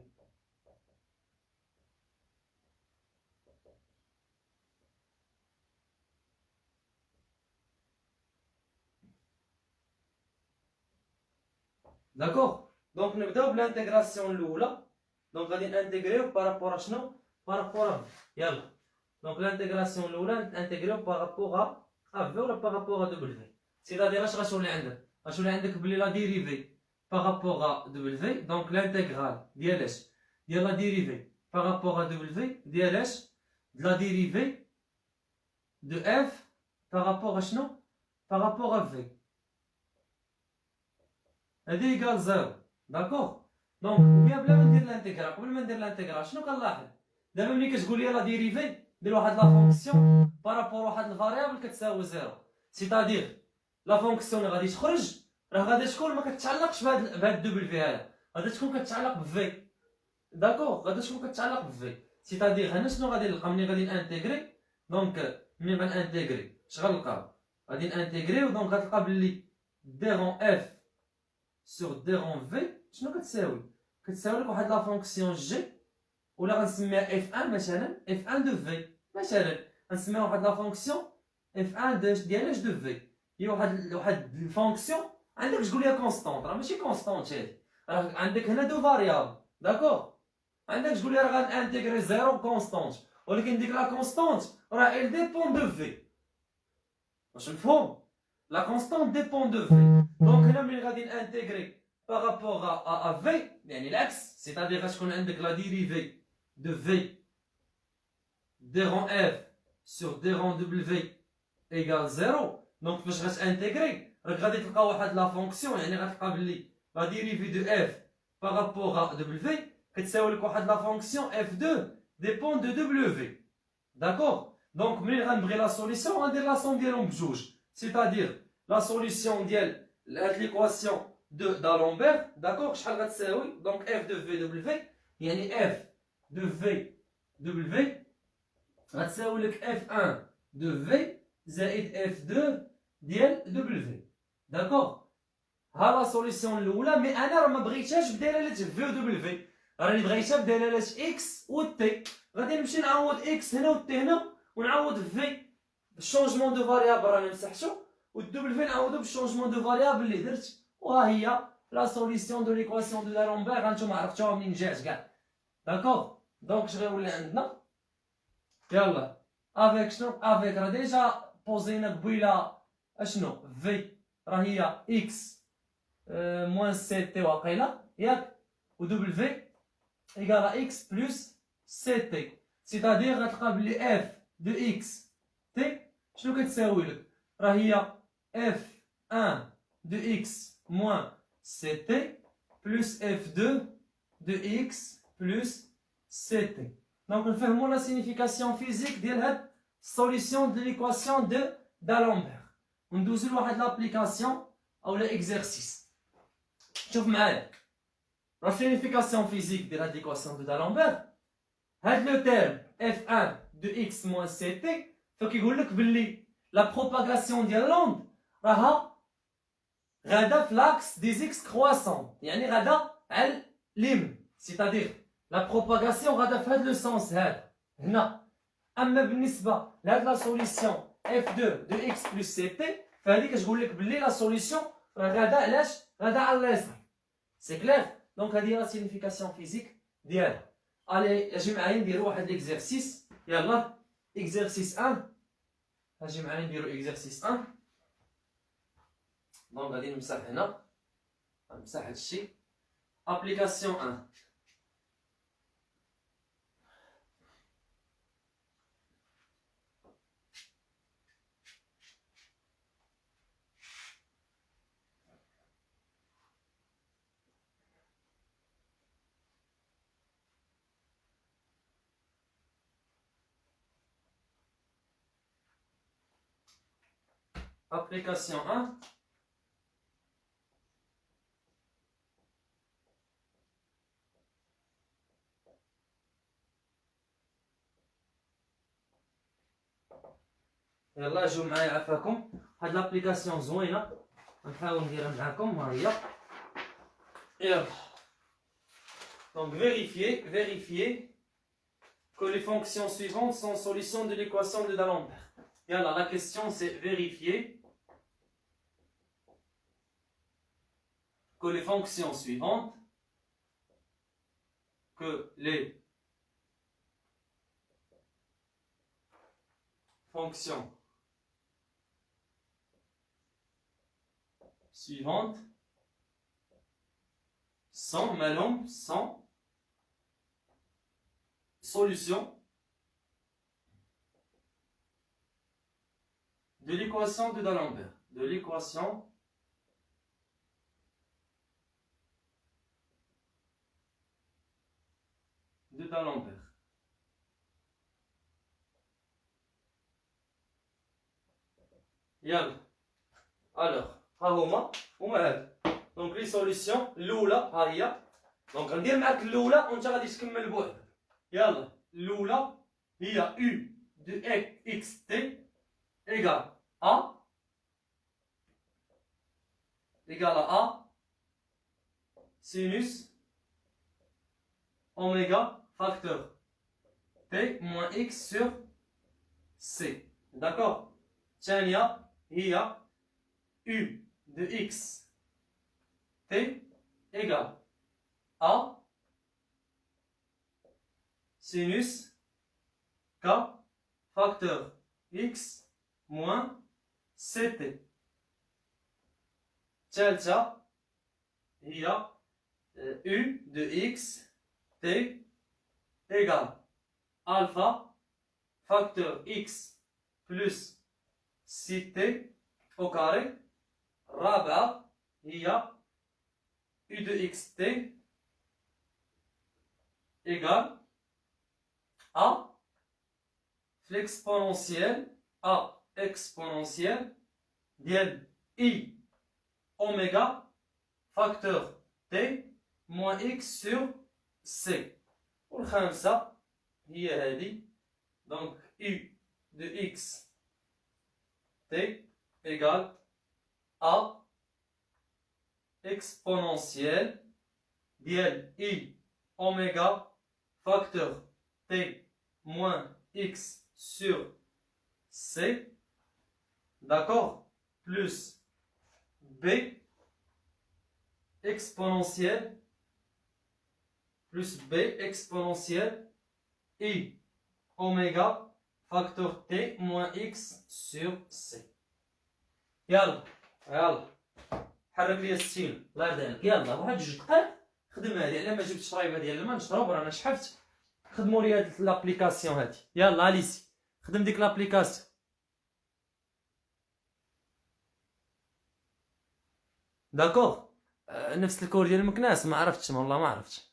داكوغ. دونك نبداو بالانتيغراسيون الاولى. دونك غادي نانتيغريو بارابور شنو؟ بارابور يلا. دونك l'intégration الاولى نانتيغريو بارابور ا في ولا بارابور ا دبليو. سيتادير اش غتولي عندك؟ غتولي عندك بلي لا ديريفي بارابور ا دبليو. دونك لانتيغرال ديال اش؟ ديال لا ديريفي بارابور ا دبليو ديال اش؟ لا ديريفي دو اف بارابور شنو؟ بارابور ا في. هادي ايكال زيرو. داكوغ. دونك وبيان بلا ما ندير لانتيغرال، قبل ما ندير لانتيغرال شنو كنلاحظ؟ دابا ملي كتقول لي لا ديريفي دير واحد لا فونكسيون بارابور واحد الفاريابل كتساوي زيرو، سيتادير لا فونكسيون اللي غادي تخرج راه غادي تكون ما كتعلقش بهاد الدبل هذا، غادي تكون كتعلق بفي. داكوغ، غادي تكون كتعلق بفي. سيتادير هنا شنو غادي نلقى ملي غادي نانتيغري؟ دونك ملي غنانتيغري اش غنلقى؟ غادي نانتيغريو دونك غتلقى بلي ديغون اف سور ديغون في شنو كتساوي؟ كتساوي لك واحد لا فونكسيون جي ولا غنسميها اف 1 مثلا، اف 1 دو في مثلا، غنسميها واحد لا فونكسيون اف 1 ديال اش دو في. هي واحد الفونكسيون عندك تقول ليها كونستونط، راه ماشي كونستونط هادي، راه عندك هنا دو فاريابل. داكوغ، عندك تقول لي راه غانانتيغري زيرو كونستونط، ولكن ديك لا كونستونط راه ال ديبون دو في. واش مفهوم؟ لا كونستونط ديبون دو في. دونك هنا ملي غادي نانتيغري بارابور ا في يعني العكس، سيتادير غتكون عندك لا ديريفي de V d rond F sur d rond W égale 0. Donc فاش غتانتيغري راك غادي تلقى واحد لا فونكسيون، يعني غتلقى بلي لا ديريفي دو F بارابور ا W كتساوي لك واحد لا فونكسيون F2 ديبون دو W. داكوغ. دونك ملي غنبغي لا سوليسيون غندير لا سوم ديالهم بجوج، سيتادير لا سوليسيون ديال هاد ليكواسيون دو دالومبير. داكوغ، شحال غتساوي؟ دونك F de V W يعني F de V W غتساوي لك F1 de V زائد F2 ديال W. داكوغ. ها لا سوليسيون الاولى، مي انا راه ما بغيتهاش بدلاله في W، راني بغيتها بدلاله اكس و تي. غادي نمشي نعوض اكس هنا و تي هنا ونعوض في بالشونجمون دو فاريابل راني مسحتو، و W نعوضو بالشونجمون دو فاريابل اللي درت، وها هي لا سوليسيون دو ليكواسيون دو دالومبير. هانتوما عرفتوها منين جات كاع. داكوغ. دونك اش غيولي عندنا؟ يلا افيك شنو؟ افيك راه ديجا بوزينا قبيله اشنو؟ في راه هي اكس موان سي تي واقيلا ياك، و دبل ايكال اكس بلس سي تي. سيتادير غتلقى بلي اف دو اكس تي شنو كتساوي لك؟ راه هي اف 1 دو اكس موان سي تي بلس اف 2 دو اكس بلس سي تي. دونك نفهمو لا سينيفيكاسيون فيزيك ديال هاد سوليسيون دو ليكواسيون دو دالومبير، وندوزو لواحد لابليكاسيون اولا اكزرسيس. شوف معايا لا سينيفيكاسيون فيزيك ديال هاد ليكواسيون دو دالومبير. هاد لو تيرم اف 1 دو اكس موان سي تي فكيقول لك بلي لا بروباغاسيون ديال لوند راها غادا في لاكس دي زيكس كرواسون، يعني غادا على اليمين، سيتادير لا بروباغاسيون غادا في هاد لو سونس هذا هنا. اما بالنسبه لهاد لا سوليسيون اف 2 دو اكس بلس سي تي فهادي كتقول لك بلي لا سوليسيون راه غادا علاش؟ غادا على اليسار. سي كلير؟ دونك هادي لا سينيفيكاسيون فيزيك ديالها. الي اجي معايا نديرو واحد ليكزرسيس. يلا اكزرسيس 1. اجي معايا نديرو اكزرسيس 1. دونك غادي نمسح هنا، نمسح هادشي. ابليكاسيون 1. Application 1. يلا جيو معايا عافاكم. هاد لابليكاسيون زوينه نحاول نديرها معاكم. ها هي. يلا donc vérifier que les fonctions suivantes sont solutions de l'équation de D'Alembert. Yalla, la question c'est vérifier que les fonctions suivantes que les fonctions suivantes sont maintenant sans solution de l'équation de D'Alembert. De l'équation de D'Alembert. يلا alors ها هما هاد دونك لي سوليسيون الاولى ها هي دونك غندير معاك الاولى وانت غادي تكمل بوحدك يلا الاولى هي u de xt égale a égale à a sinus oméga facteur t moins x sur c. D'accord? الثانية هي u de x t égale a sinus k facteur x moins ct. الثالثة هي u de x t égale alpha facteur x plus ct au carré. الرابعة هي u de xt égale a exponentielle ديال i oméga facteur t moins x sur c. والخامسة هي هذه donc u de x t égale a exponentielle ديال i oméga facteur t moins x sur c, d'accord, plus b exponentielle i oméga facteur t moins x sur c. يلا حرك لي السين الله يرضي عليك. يلا واحد جوج دقائق خدم هادي على ما جبتش طريبه ديال الماء نشرب رانا شحفت. خدموا لي هاد لابليكاسيون هادي. يلا اليسي خدم ديك لابليكاسيون. داكوغ نفس الكور ديال المكناس ما عرفتش والله ما عرفتش.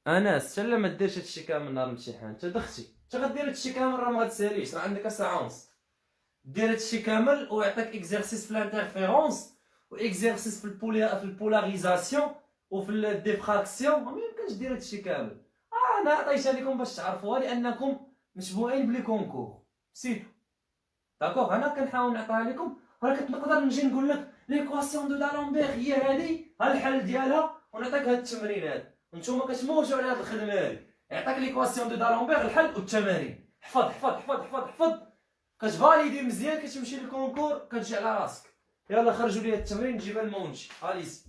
انس حتى ما ديرش هادشي كامل نهار الامتحان انت دختي انت غدير هادشي كامل راه ما غتساليش راه عندك ساعه ونص. دير هادشي كامل ويعطيك اكزرسيس في الانترفيرونس واكزرسيس في البولاريزاسيون وفي الديفراكسيون. ما يمكنش دير هادشي كامل. انا عطيتها لكم باش تعرفوها لانكم مشبوعين بلي كونكور سيتو. داكوغ انا كنحاول نعطيها لكم راه نقدر نجي نقول لك ليكواسيون دو دالامبير هي هذه ها الحل ديالها ونعطيك هاد التمرين هذا وانتوما كتموجوا على هاد الخدمه هذه. يعطيك ليكواسيون دو دالامبير الحل والتمارين. حفظ حفظ حفظ حفظ حفظ كتفاليدي مزيان كتمشي للكونكور كتجي على راسك. يلا خرجوا لي هاد التمرين نجيبها المونجي اليسي.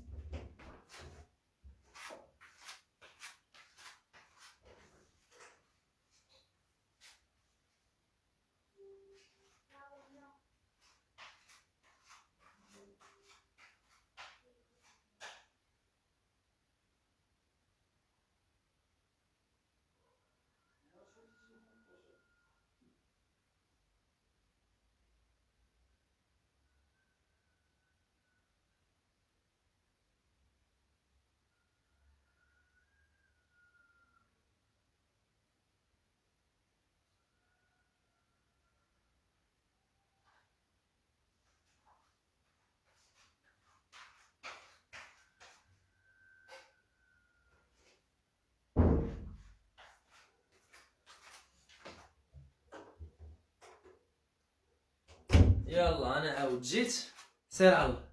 يلا انا عاود جيت سير على الله.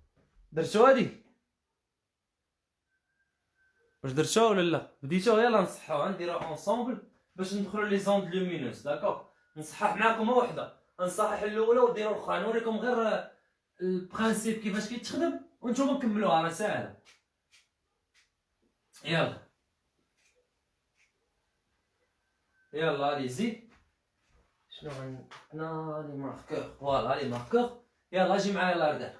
درتو هادي واش درتوها ولا لا؟ بديتوها يلا نصحوها نديروها اونصومبل باش ندخلوا لي زوند لومينوز. داكوغ نصحح معاكم وحده نصحح الاولى وديروا الاخرى نوريكم غير البرانسيپ كيفاش كيتخدم وانتم نكملوها راه ساهله. يلا لي زيد. شنو هنا لي ماركور؟ فوالا لي ماركور. يلا جي معايا الله يرضيك.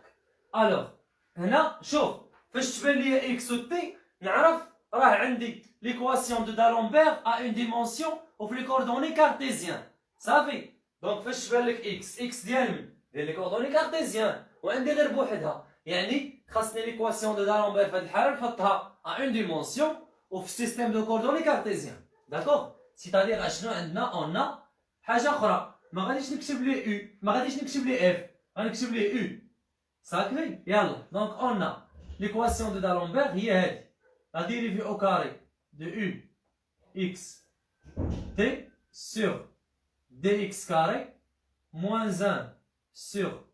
الوغ هنا شوف فاش تبان ليا اكس و تي نعرف راه عندي ليكواسيون دو دالومبير ا اون ديمونسيون وفي لي كوردوني كارتيزيان صافي. دونك فاش تبان لك اكس ديال من ديال لي كوردوني كارتيزيان وعندي غير بوحدها، يعني خاصني ليكواسيون دو دالومبير في هاد الحاله نحطها ا اون ديمونسيون وفي السيستيم دو كوردوني كارتيزيان. داكوغ سيتادير اشنو عندنا اون حاجه اخرى ما غاديش نكتب لي يو، ما غاديش نكتب لي اف، غنكتب لي يو صافي. يلا دونك اون ليكواسيون دو دالومبير هي هادي لا ديريفي او كاري دو يو اكس تي سور دي اكس كاري موان 1 سور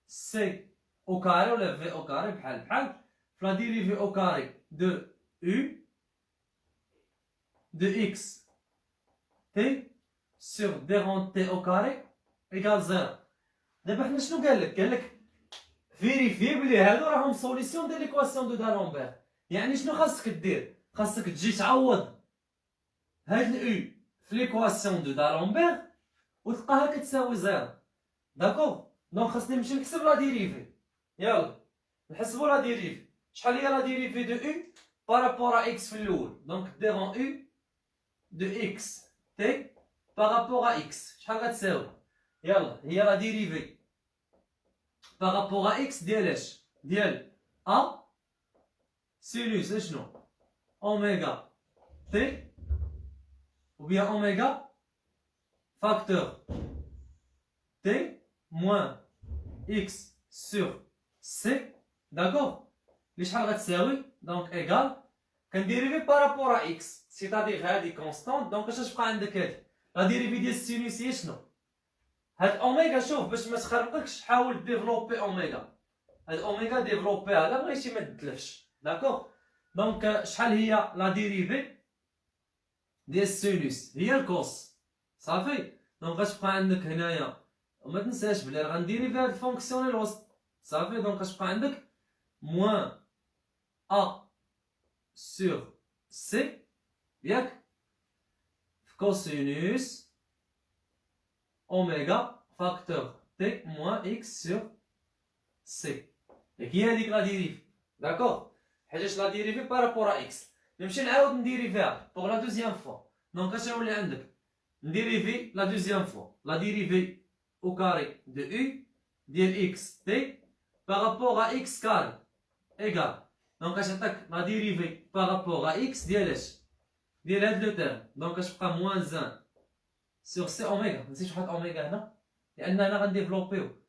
سي او كاري ولا في او كاري بحال بحال في لا ديريفي او كاري دو يو دو اكس تي sur d rond t au carré égale 0. دابا حنا شنو قال لك فيريفي بلي هادو راهم سوليسيون ديال ليكواسيون دو دالومبير. يعني شنو خاصك دير؟ خاصك تجي تعوض هاد الاو في ليكواسيون دو دالومبير وتلقاها كتساوي 0. داكوغ دونك خاصني نمشي نكتب لا ديريفي. يلا نحسبوا لا ديريفي. شحال هي لا ديريفي دو او بارابور اكس في الاول؟ دونك دي رون او دو اكس تي par rapport à x شحال غتساوي؟ يلا هي لا ديريفي par rapport à x ديال اش؟ ديال a سينوس اشنو؟ اوميغا تي ou bien اوميغا فاكتور تي موان x sur c. داكوغ لي شحال غتساوي؟ دونك ايغال كنديريفي بارابور ا اكس سيتادير هادي كونستونت. دونك اش تبقى عندك هادي لا ديريفي ديال السينوس هي شنو؟ هاد اوميغا شوف باش ما تخربقكش حاول ديفلوبي اوميغا. هاد اوميغا ديفلوبيها الا بغيتي ما تدلفش. داكوغ دونك شحال هي لا ديريفي ديال السينوس؟ هي الكوس صافي. دونك غتبقى عندك هنايا وما تنساش بلي راه غنديريفي هاد الفونكسيون الوسط صافي. دونك غتبقى عندك موان ا سور سي ياك cosinus oméga facteur t moins x sur c. Et qui هذيك لا ديريفي داكوغ حيتاش لا ديريفي بارابور ا اكس. نمشي نعاود نديريفيها بوغ لا دوزيام فوا. دونك اش غيولي عندك؟ نديريفي لا دوزيام فوا لا ديريفي او كاري دو u ديال x t بارابور ا x كاري ايغال. دونك اش عطاك لا ديريفي بارابور ا x ديال اش؟ ديال هاد لو تيرم. دونك اش بقى موان 1 سور سي اوميغا. نسيت واحد اوميغا هنا لان هنا غنديفلوبيو.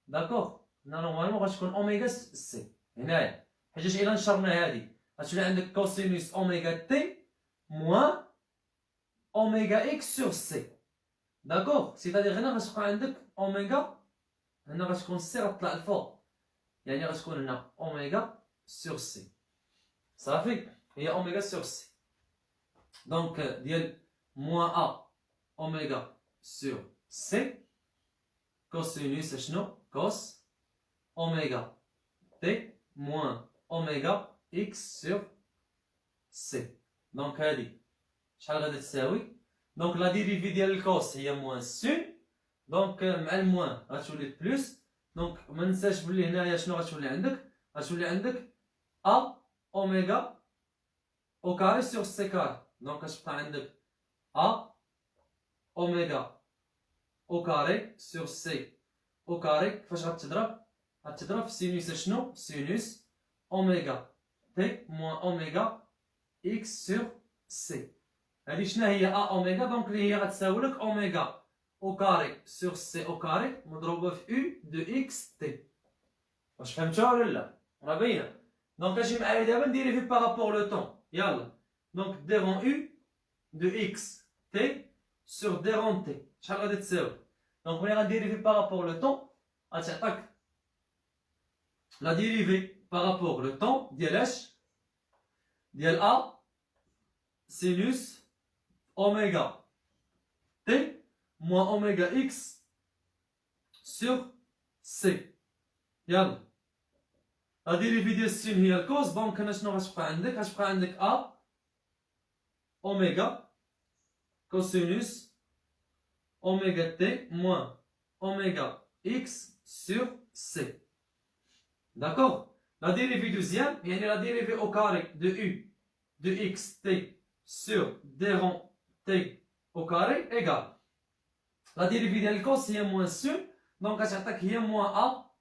داكوغ هنا نورمالمون غتكون اوميغا سي هنايا حيتاش الا نشرنا هادي غتولي عندك كوسينوس اوميغا تي موان اوميغا اكس سور سي. داكوغ سيتادير هنا غتبقى عندك اوميغا هنا غتكون سي غتطلع الفوق يعني غتكون هنا اوميغا سور سي صافي. هي اوميغا سور سي. دونك ديال موان ا اوميغا سور سي كوسينوس شنو؟ كوس اوميغا تي موان اوميغا اكس سور سي. دونك هادي شحال غادي تساوي؟ دونك لا ديريفي ديال الكوس هي موان سون. دونك مع الموان غتولي بلوس. دونك ما ننساش بلي هنايا شنو غتولي عندك؟ غتولي عندك ا اوميغا او كاري سور سي كاري. دونك غتبقى عندك ا اوميغا او كاري سور سي او كاري. كيفاش غتضرب؟ غتضرب في سينوس شنو؟ سينوس اوميغا تي موان اوميغا اكس سور سي. هادي شنو هي ا اوميغا؟ دونك اللي هي غتساوي لك اوميغا او كاري سور سي او كاري مضروبه في او دو اكس تي. واش فهمتوها ولا لا؟ راه باينه. دونك اجي معايا دابا نديري في بارابور لو طون. يلا دونك دي رون او دو اكس تي سور دي رون تي شحال غادي تساوي؟ دونك ملي غنديري في بارابور لو طون غتعطاك لا ديريفي بارابور لو طون ديال اش؟ ديال ا سينوس اوميغا تي موان اوميغا اكس سور سي. يلا لا ديريفي ديال السين هي الكوس. دونك هنا شنو غتبقى عندك؟ غتبقى عندك ا اوميغا كوسينوس اوميغا تي موان اوميغا اكس سور سي. داكوغ. لا ديريفي دوزيام يعني لا ديريفي او كاري دو u de xt sur d rond t au carré égale la dérivée ديال الكوس هي موان سون. دونك غتعطيك هي موان ا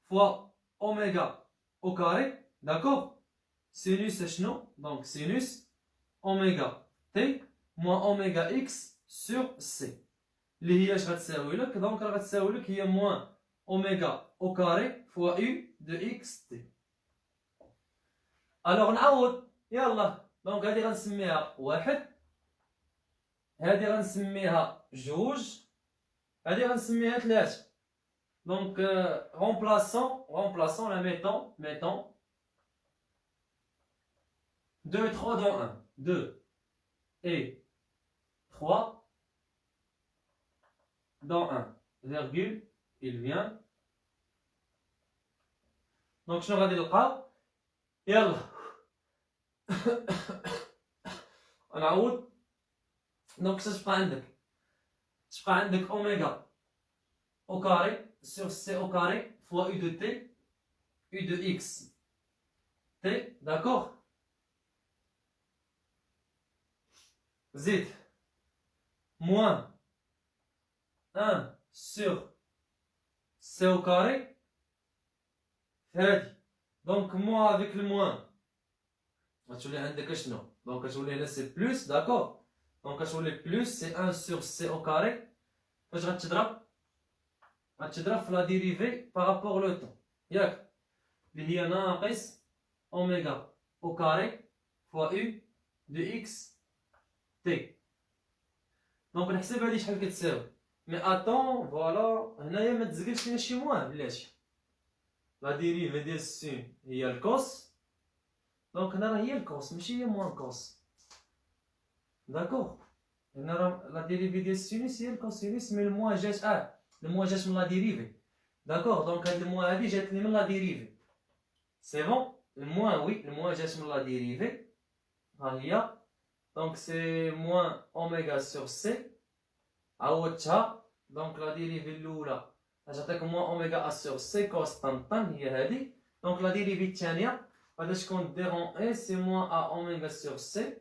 فوا اوميغا au carré. داكوغ. سينوس شنو؟ دونك سينوس اوميغا تي موان اوميغا اكس سور سي اللي هي اش غتساوي لك؟ دونك راه غتساوي لك هي موان اوميغا او كاري فوا u de xt. الوغ نعوض. يلا. دونك هادي غنسميها واحد، هادي غنسميها جوج، هادي غنسميها ثلاثة. دونك remplaçons la mettons 2 et 3 dans 1. 2 et 3 dans 1. Virgule, il vient. دونك شنو غادي نلقاو؟ يلا. نعوض. دونك اش تبقى عندك؟ تبقى عندك اوميغا au carré sur c au carré fois u de t, u de x t, d'accord. Zid moins 1 sur c au carré. هادي دونك moins avec le moins غتولي عندك شنو؟ دونك غتولي هنا سي بلوس. داكوغ. دونك غتولي بلوس سي 1 sur c au carré. فاش غتضرب؟ غتضرب في لا ديريفي بارابور لو طون ياك، اللي هي ناقص اوميغا او كاري فوا او دو اكس تي. دونك نحسب هادي شحال كتساوي. مي اتون فوالا هنايا ما تزقلش لينا شي موان بلاتي. لا ديريفي ديال السين هي الكوس. دونك هنا راه هي الكوس ماشي هي موان كوس. داكوغ. هنا راه لا ديريفي ديال السينوس هي الكوسينوس مي الموان جات الموان جات من لا ديريفي. داكوغ. دونك هاد الموان هادي جاتني من لا ديريفي. سي بون. الموان وي الموان جات من لا ديريفي. ها هي. دونك سي موان اوميغا سور سي. عوضتها. دونك لا ديريفي الاولى غتعطيك موان اوميغا ا سور سي كوس طنطن هي هادي. دونك لا ديريفي الثانيه غادي تكون دي رون اي سي موان ا اوميغا سور سي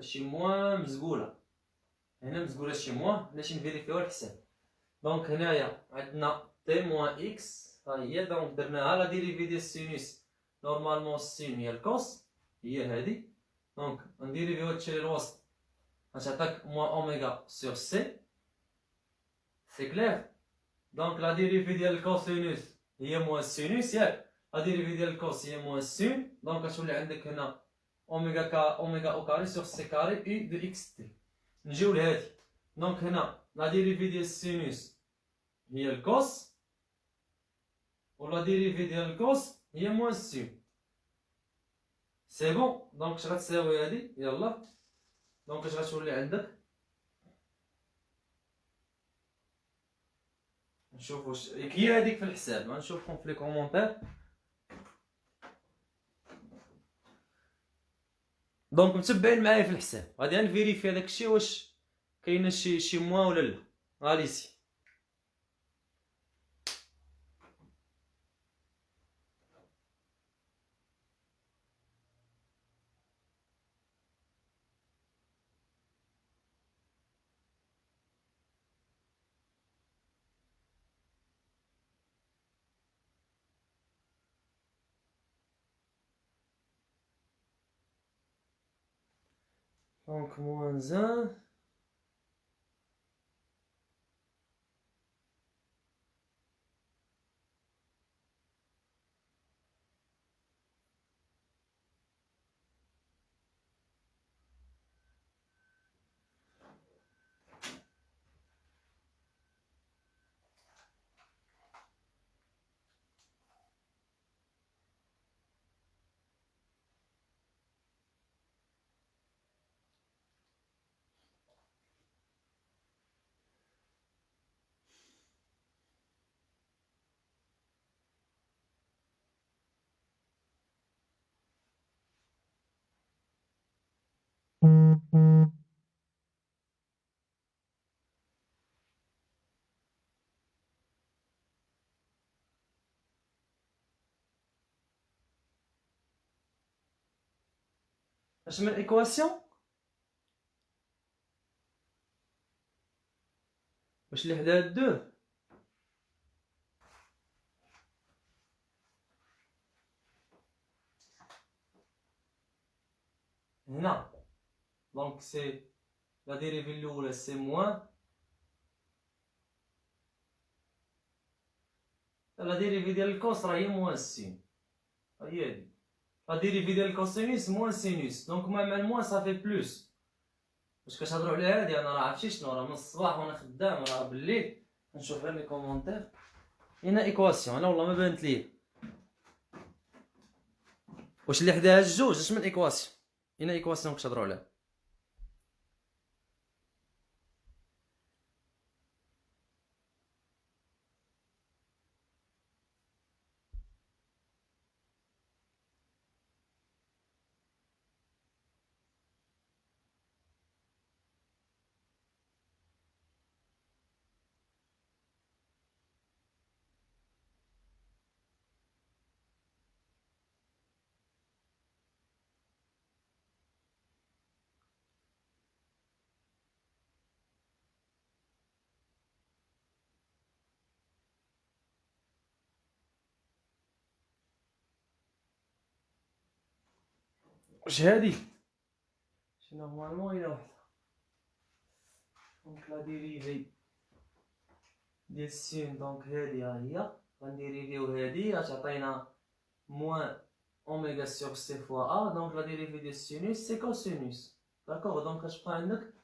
شي موان مزقوله. هنا مزقوله شي موان باش نفيريفيو الحساب. دونك هنايا عندنا تي موان اكس ها هي. دونك درناها لا ديريفي ديال السينوس نورمالمون السين هي الكوس هي هادي. دونك نديريفيو هادشي الوسط غتعطيك موان اوميغا سور سي. سي كلير. دونك لا ديريفي ديال الكوسينوس هي موان السينوس ياك. لا ديريفي ديال الكوس هي موان السين. دونك غتولي عندك هنا اوميغا او كاري سور سي كاري اي دو اكس تي. نجيو لهادي. دونك هنا لا ديريفي ديال السينوس هي الكوس و لا ديريفي ديال الكوس هي موان السين. سي بون. دونك اش غتساوي هادي؟ يلا. دونك اش غتولي عندك؟ نشوف واش هي هاديك في الحساب. غنشوفكم في لي كومونتير. دونك متبعين معايا في الحساب. غادي نفيريفي هذاك الشيء واش كاينه شي موان ولا لا. غاليسي. دونك موان زان. اش من ايكواسيون واش اللي حدا هاد دو هنا دونك سي لا ديريفي الاولى سي موان لا ديريفي ديال الكوس راه هي موان سين هي هادي لا ديريفي ديال الكوسينوس موان سينوس دونك مع الموان صافي بلوس واش كتهضروا على هادي انا راه عرفتي شنو راه من الصباح وانا خدام راه بالليل نشوف غير لي كومونتير هنا ايكواسيون انا والله ما بانت ليا واش اللي حداها الجوج اش من ايكواسيون هنا ايكواسيون كتهضروا عليها واش هادي شي نورمالمون الى وحده دونك لا ديريفي ديال السين دونك هادي ها هي غنديريفيو هادي غتعطينا موان اوميغا سور سي فوا ا دونك لا ديريفي ديال السينوس سي كوسينوس داكوغ دونك غتبقى عندك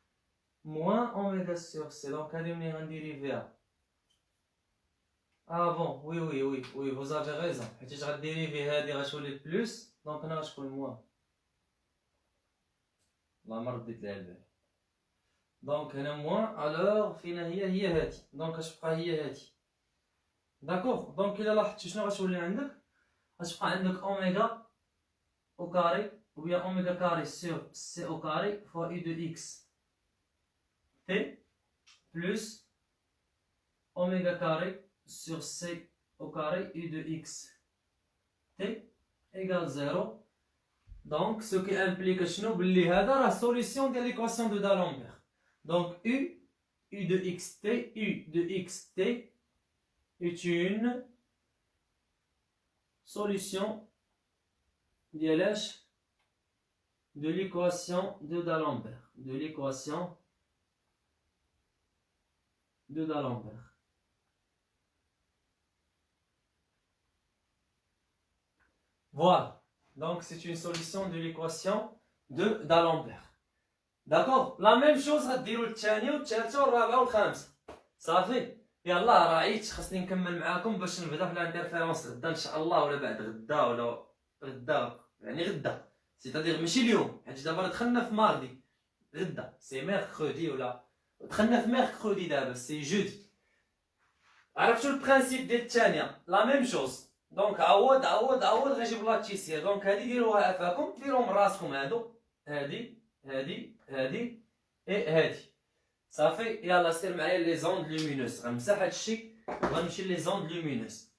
موان اوميغا سور سي دونك هادي ملي غنديريفيها بون وي وي وي وي فوز افي غيزون حيت غديريفي هادي غتولي بلوس دونك هنا غتكون موان والله ما رديت لها البال دونك هنا موان الوغ فينا هي هادي دونك غتبقى هي هادي داكوغ دونك الا لاحظتي شنو غتولي عندك غتبقى عندك اوميغا او كاري ou bien oméga carré sur c au carré fois u de x t plus oméga carré sur c au carré u de x t égale 0 donc ce qui implique شنو بلي هذا راه solution ديال l'équation de D'Alembert donc u de xt u de xt est une solution de l'équation de D'Alembert. De l'équation de D'Alembert. Voilà. Donc c'est une solution de l'équation de D'Alembert. D'accord. La même chose غديروا الثانية والثالثة والرابعة والخامسة. صافي. يلا راه عييت خاصني نكمل معاكم باش نبدا في الانترفيرونس غدا ان شاء الله ولا بعد غدا ولا غدا يعني غدا سيتادير ماشي اليوم حيت دابا دخلنا في ماردي غدا سي ميركودي ولا دخلنا في ميركودي دابا سي جودي عرفتوا البرانسيپ ديال الثانيه لا ميم شوز دونك عوض غنجيب لا تيسير دونك هادي ديروها عفاكم ديروهم راسكم هادو هادي هادي صافي يلا سير معايا لي زوند لومينوس غنمسح هادشي وغنمشي لي زوند لومينوس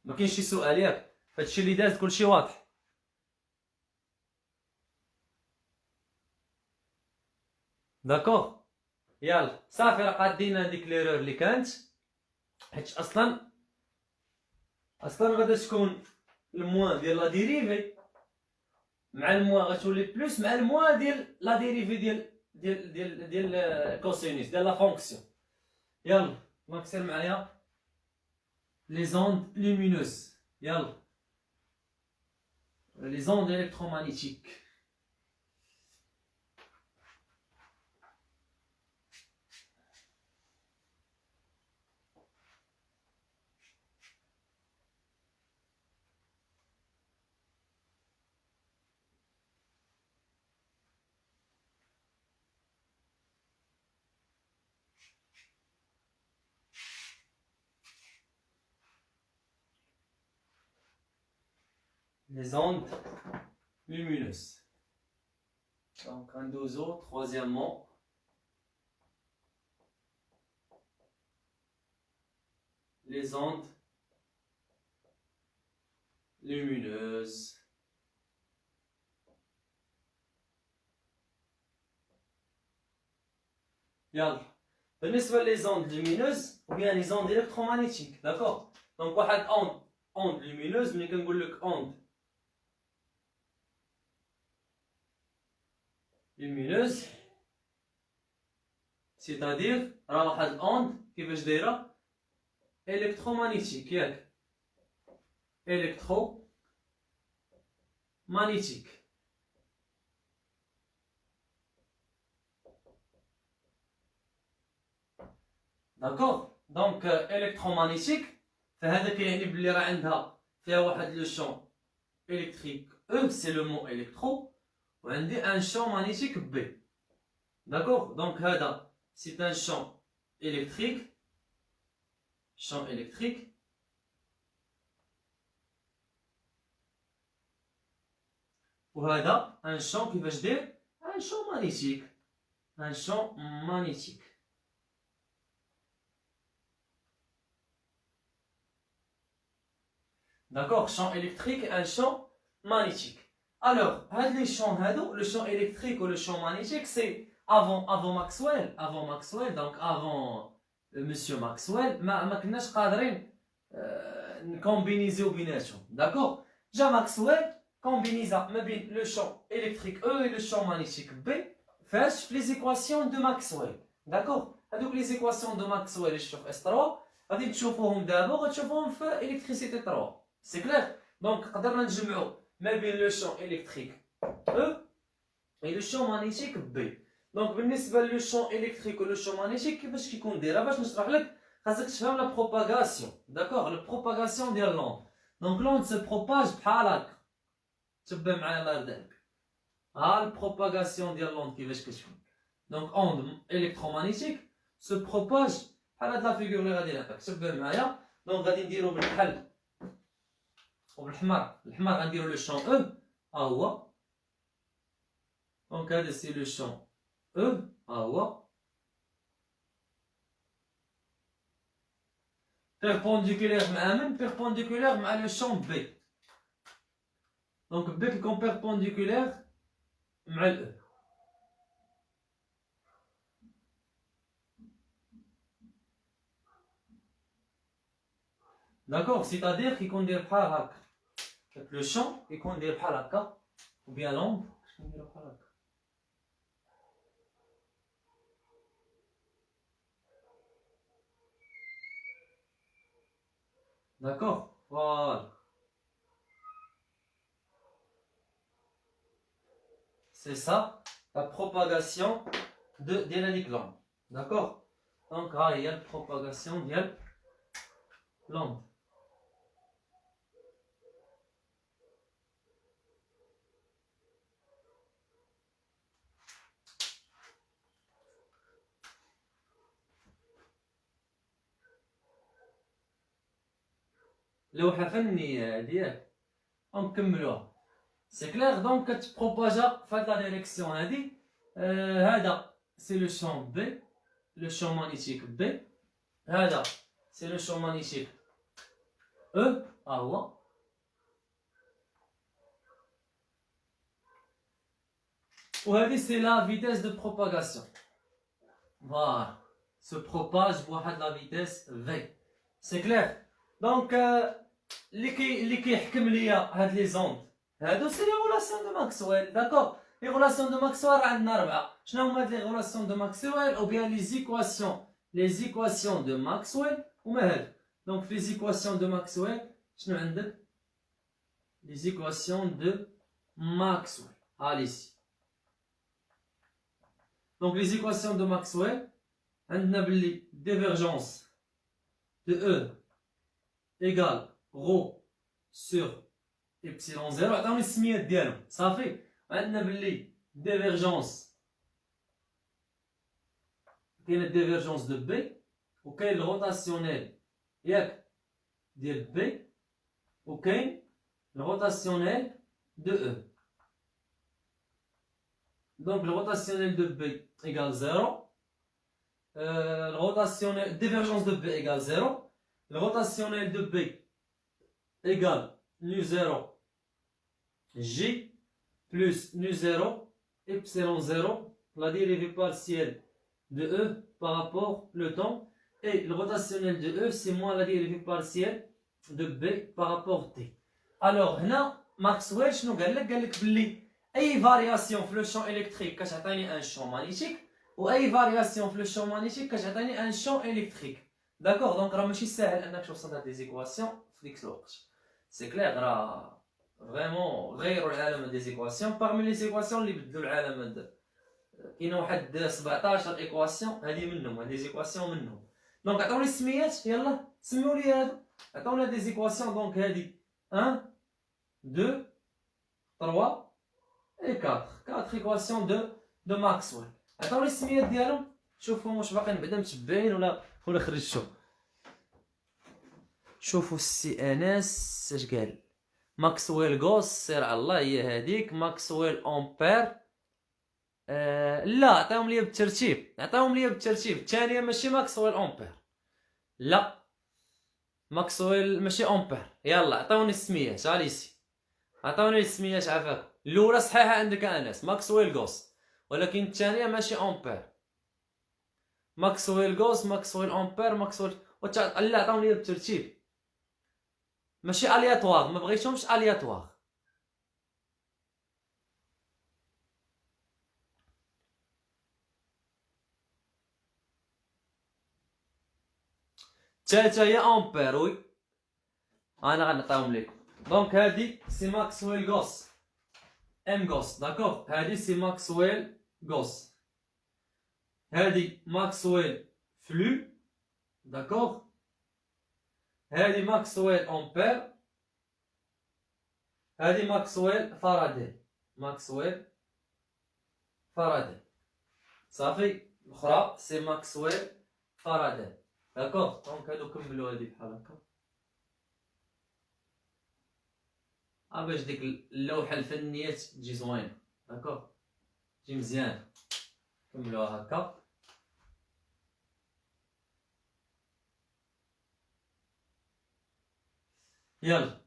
ما كاينش شي سؤال ياك فهادشي اللي داز كلشي واضح داكوغ يلا صافي راه قادين هاديك ليرور اللي كانت حيت اصلا غادا تكون الموان ديال لا ديريفي مع الموان غتولي بلوس مع الموان ديال لا ديريفي ديال كوسينوس ديال لا فونكسيون يلا دونك سير معايا لي زوند لومينوس يلا لي زوند الكترومagnétiques les ondes lumineuses. Donc, ندوزو troisièmement les ondes lumineuses. يلا بالنسبة les ondes lumineuses ou bien les ondes électromagnétiques, d'accord. Donc واحد onde lumineuse ملي كنقول لك onde lumineuse c'est-à-dire راه واحد onde كيفاش دايره électromagnétique ياك électromagnétique. D'accord. Donc électromagnétique فهذا كيعني بلي راه عندها فيها واحد لو شون électrique E, c'est le mot électro, وعندي un champ magnétique B. D'accord. Donc هذا c'est un champ électrique وهذا un champ كيفاش داير un champ magnétique. D'accord, champ électrique et un champ magnétique. Alors, les champs, le champ électrique ou le champ magnétique, c'est avant Maxwell, donc avant Monsieur Maxwell, ما كناش قادرين نكومبينيزيو بيناتهم. D'accord. جا Maxwell combinisa ما بين le champ électrique E et le champ magnétique B فاش في les équations de Maxwell. D'accord. هذوك les équations de Maxwell اللي شوف S3 غادي تشوفوهم دابا غتشوفوهم في électricité 3. C'est clair. Donc قدرنا نجمعوا ما بين le champ électrique E et le champ magnétique B. Donc بالنسبه لو champ électrique و le champ magnétique كيفاش كيكون دايره باش نشرح لك خاصك تفهم لا propagation. D'accord. La propagation ديال l'onde. Donc l'onde se propage بحال هكا. تبع معايا الله يرضيك. ها البروباغاسيون ديال l'onde كيفاش كتكون. Donc onde électromagnétique se propage بحال هاد لا فيغور اللي غادي نعطيك. تبع معايا. Donc غادي نديرو بالحل وبالحمر غنديرو لو champ E ها هو. دونك هذا سي لو champ E ها هو perpendiculaire مع من perpendiculaire مع لو champ B. دونك B كيكون perpendiculaire مع ال E. D'accord, c'est-à-dire كيكون داير بحال هكا. Le champ كيكون داير بحال هكا ou bien l'onde كيكون داير بحال هكا. D'accord, voilà. C'est ça la propagation de l'onde. D'accord. Donc là il y a la propagation de l'onde. لوحة فنية ديال ونكملوها. سي كلير. دونك كتبروباجا في هاد لا ديريكسيون هادي. هذا سي لو شون بي لو شون مانيتيك بي. هذا سي لو شون مانيتيك او ها هو. وهادي سي لا فيتيس دو بروباغاسيون. فوالا se propage بواحد لا فيتيس في. سي كلير. دونك اللي كيحكم ليا هاد لي زوند هادو سي لي غولاسيون دو ماكسويل. داكور. لي غولاسيون دو ماكسويل راه عندنا 4. شنو هما هاد لي غولاسيون دو ماكسويل او بيان لي زيكواسيون دو ماكسويل هما هادو. دونك في لي زيكواسيون دو ماكسويل شنو عندك لي زيكواسيون دو ماكسويل ها ليسي. دونك لي زيكواسيون دو ماكسويل عندنا بلي ديفيرجونس de E égale ρ sur epsilon 0. عطاوني السميات ديالهم صافي. عندنا بلي ديفيرجونس كاين الديفيرجونس دو بي وكاين الروتاسيونيل ياك ديال بي وكاين الروتاسيونيل دو او. Donc le rotationnel de B égale 0. Le rotationnel, divergence de B égale 0. Le rotationnel de B égale nu 0 J plus nu 0 epsilon 0, la dérivée partielle de E par rapport au temps. Et le rotationnel de E, c'est moins la dérivée partielle de B par rapport à T. Alors, هنا Maxwell شنو قال لك؟ قال لك بلي أي فارياسيون في لو شون إلكتريك كتعطيني أن شون مانيتيك، وأي فارياسيون في لو شون مانيتيك كتعطيني أن شون إلكتريك. داكوغ، دونك راه ماشي ساهل أنك توصل لهاد لي زيكواسيون في ديك الوقت. سي كلير، راه فريمون غيروا العالم دي زيكواسيون. باغمي لي زيكواسيون اللي بدلوا العالم هذا كاين واحد 17 ايكواسيون، هادي منهم، هادي زيكواسيون منهم. دونك عطوني السميات، يلا سميو لي هادو، عطونا دي زيكواسيون. دونك هادي 1 2 3 et 4 équations de Maxwell. عطوني السميات ديالهم، شوفوا واش باقيين بعدا متبعين ولا خرجتو. شوفوا السي ان اس اش قال. ماكسويل غوس سير على الله، هي هذيك. ماكسويل امبير لا، عطاهم ليا بالترتيب، عطاهم ليا بالترتيب. الثانيه ماشي ماكسويل امبير، لا ماكسويل ماشي امبير. يلا عطاوني السميات، اليسي عطاوني السميات عافاكم. الاولى صحيحه عندك انس، ماكسويل غوس، ولكن الثانيه ماشي امبير. ماكسويل غوس، ماكسويل امبير، ماكسويل لا عطاهم ليا بالترتيب، ماشي الياتوار، ما بغيتهمش الياتوار. الثالثه هي امبير، وي انا غنعطيهم لكم. دونك هادي سي ماكسويل غوس، ام غوس، داكوغ. هادي سي ماكسويل غوس، هادي ماكسويل فلو، داكوغ. هادي ماكسويل امبير، هادي ماكسويل فاراداي، ماكسويل فاراداي. صافي، الاخرى سي ماكسويل فاراداي، داكوغ. دونك هادو كملوا هادي بحال هكا. باش ديك اللوحه الفنيه تجي زوينه، داكوغ، تجي مزيانه. كملوها هكا. يلا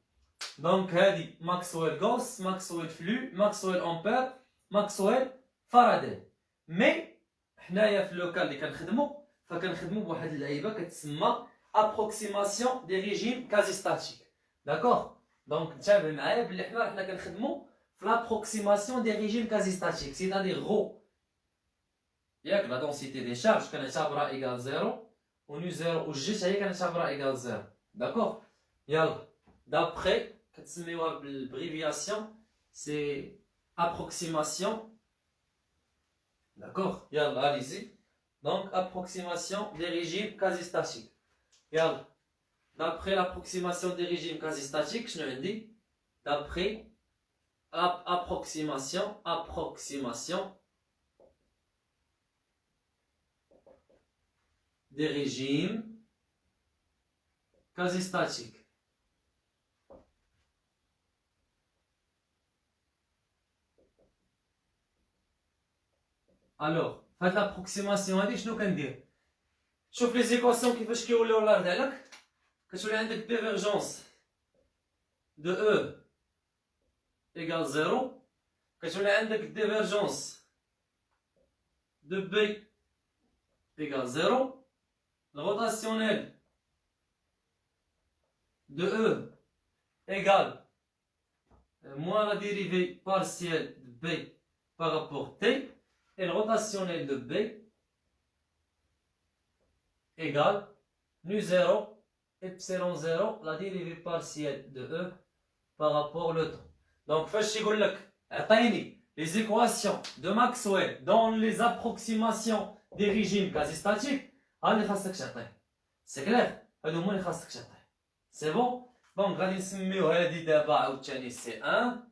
دونك هادي ماكسويل غوس، ماكسويل فلو، ماكسويل امبير، ماكسويل فاراداي. مي حنايا في اللوكال اللي كنخدمو، فكنخدمو بواحد اللعيبه كتسمى ابروكسيماسيون دي ريجيم كازي ستاتيك، داكوغ. دونك انتبه معايا بلي حنا كنخدمو في لابروكسيماسيون دي ريجيم كازي ستاتيك، سيتادير غو ياك لا دونسيتي دي شارج كنعتبرها ايكال زيرو، و نو زيرو و جي حتى هي كنعتبرها ايكال زيرو، داكوغ. يلا d'après كتسميوها بالبريفياسيون سي ابروكسيماسيون، داكوغ. يلا allez-y. Donc approximation des régimes quasi-statiques. يلا d'après l'approximation des régimes quasi-statiques شنو عندي؟ d'après approximation des régimes quasi-statiques. الوغ فهاد لابروكسيماسيون هادي شنو كندير؟ شوف لي زيكواسيون كيفاش كيوليو لارد عليك. كتولي عندك ديفيرجونس دو او ايكال زيرو، كتولي عندك ديفيرجونس دو بي ايكال زيرو، الروتاسيونيل دو او ايكال موان لا ديريفي بارسيال دو بي par rapport t. Et le rotationnel de B égale nu 0 epsilon 0, la dérivée partielle de E par rapport au temps. Donc, فاش يقول لك اعطيني les équations de Maxwell dans les approximations des régimes quasi-statiques, هادي خاصك تعطيه. سي كلير، هادو هما اللي خاصك تعطيه. سي بون. دونك غادي نسميو هادي دابا عاوتاني سي 1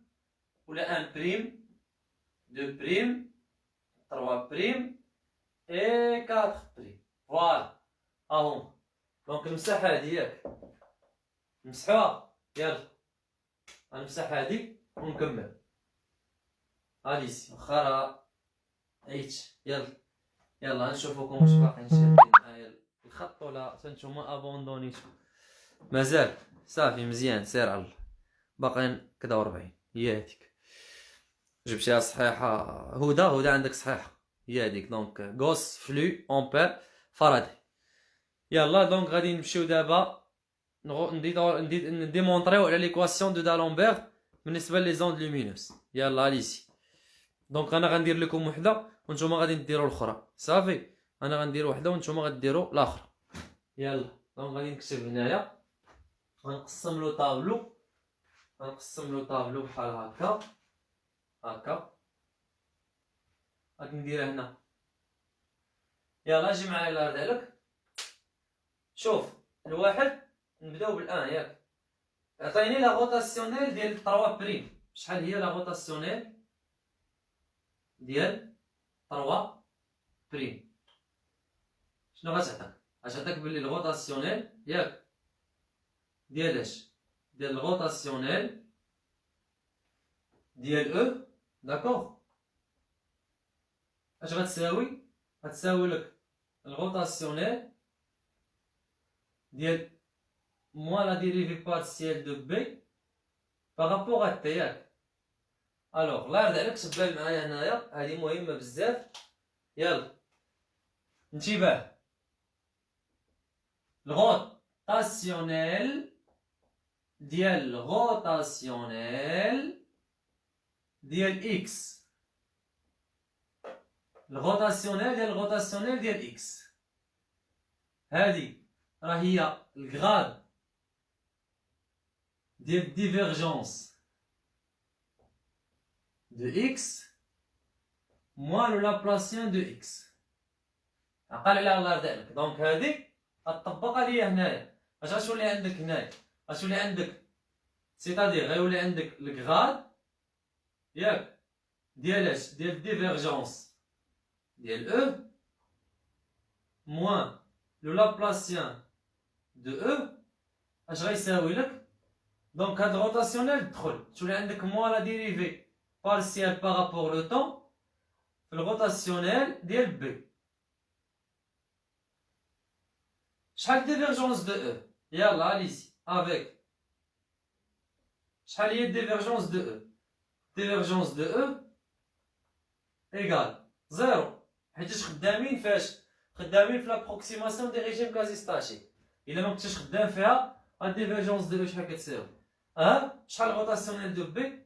ولا 1 بريم، 2 بريم، 3 بريم et 4 بريم. فوالا اهم. دونك نمسح هادي ياك، نمسحوها. يلا غنمسح هادي ونكمل. اليسي واخا عييت. يلا نشوفوكم واش باقيين شادين معايا الخط ولا نتوما ابوندونيتو. مازال صافي مزيان سير على الله. باقيين كدا 40 هي هذيك جبتيها صحيحه. هدى عندك صحيحه هي هذيك. دونك غوس فلو امبير فاراداي. يلا دونك غادي نمشيو دابا نديمونطريو على ليكواسيون دو دالامبير بالنسبه لي زوند لومينوس. يلا ليسي. دونك انا غندير لكم وحده وانتوما غادي ديروا الاخرى. صافي انا غندير وحده وانتوما غديروا الاخرى. يلا دونك غادي نكتب هنايا غنقسم له طابلو بحال هكا غادي نديرها هنا. يلا جي معايا الله يرضي عليك. شوف الواحد نبداو بالان ياك. عطيني لا روتاسيونيل ديال 3 بريم. شحال هي لا روتاسيونيل ديال 3 بريم؟ شنو غتعطيك بلي الروتاسيونيل ياك ديال اش؟ ديال الروتاسيونيل ديال او. داكوغ اش غتساوي لك الروتاسيونيل ديال moins la dérivée partielle de b par rapport à t ياك. الوغ الله يرضي عليك سبال معايا هنايا هادي مهمه بزاف. يلا انتباه. الغوتاسيونيل ديال اكس. الغوتاسيونيل ديال اكس هادي راه هي الغراد ديال ديفيرجونس de x moins le Laplacien de x. عقل على الله يرضي عليك. دونك هادي غطبقها ليا هنايا. اش غتولي عندك هنايا؟ غتولي عندك سيتادير غيولي عندك الكغاد ياك ديال اش؟ ديال ديفيرجونس ديال او موان لو لابلاسيان دو او. اش غيساوي لك؟ دونك هاد الروتاسيونيل تدخل تولي عندك موان لا ديريفي partielle par rapport au temps في الروتاسيونيل ديال بي. شحال ديفيرجونس دو او؟ يلا اليسي افيك شحال هي ديفيرجونس دو او؟ ديفيرجونس دو او ايكال زيرو، حيتاش خدامين فاش؟ خدامين في لابروكسيماسيون دي ريجيم كازي ستاتيك. الا ما كنتش خدام فيها الديفيرجونس دو او شحال كتساوي؟ شحال الروتاسيونيل دو بي؟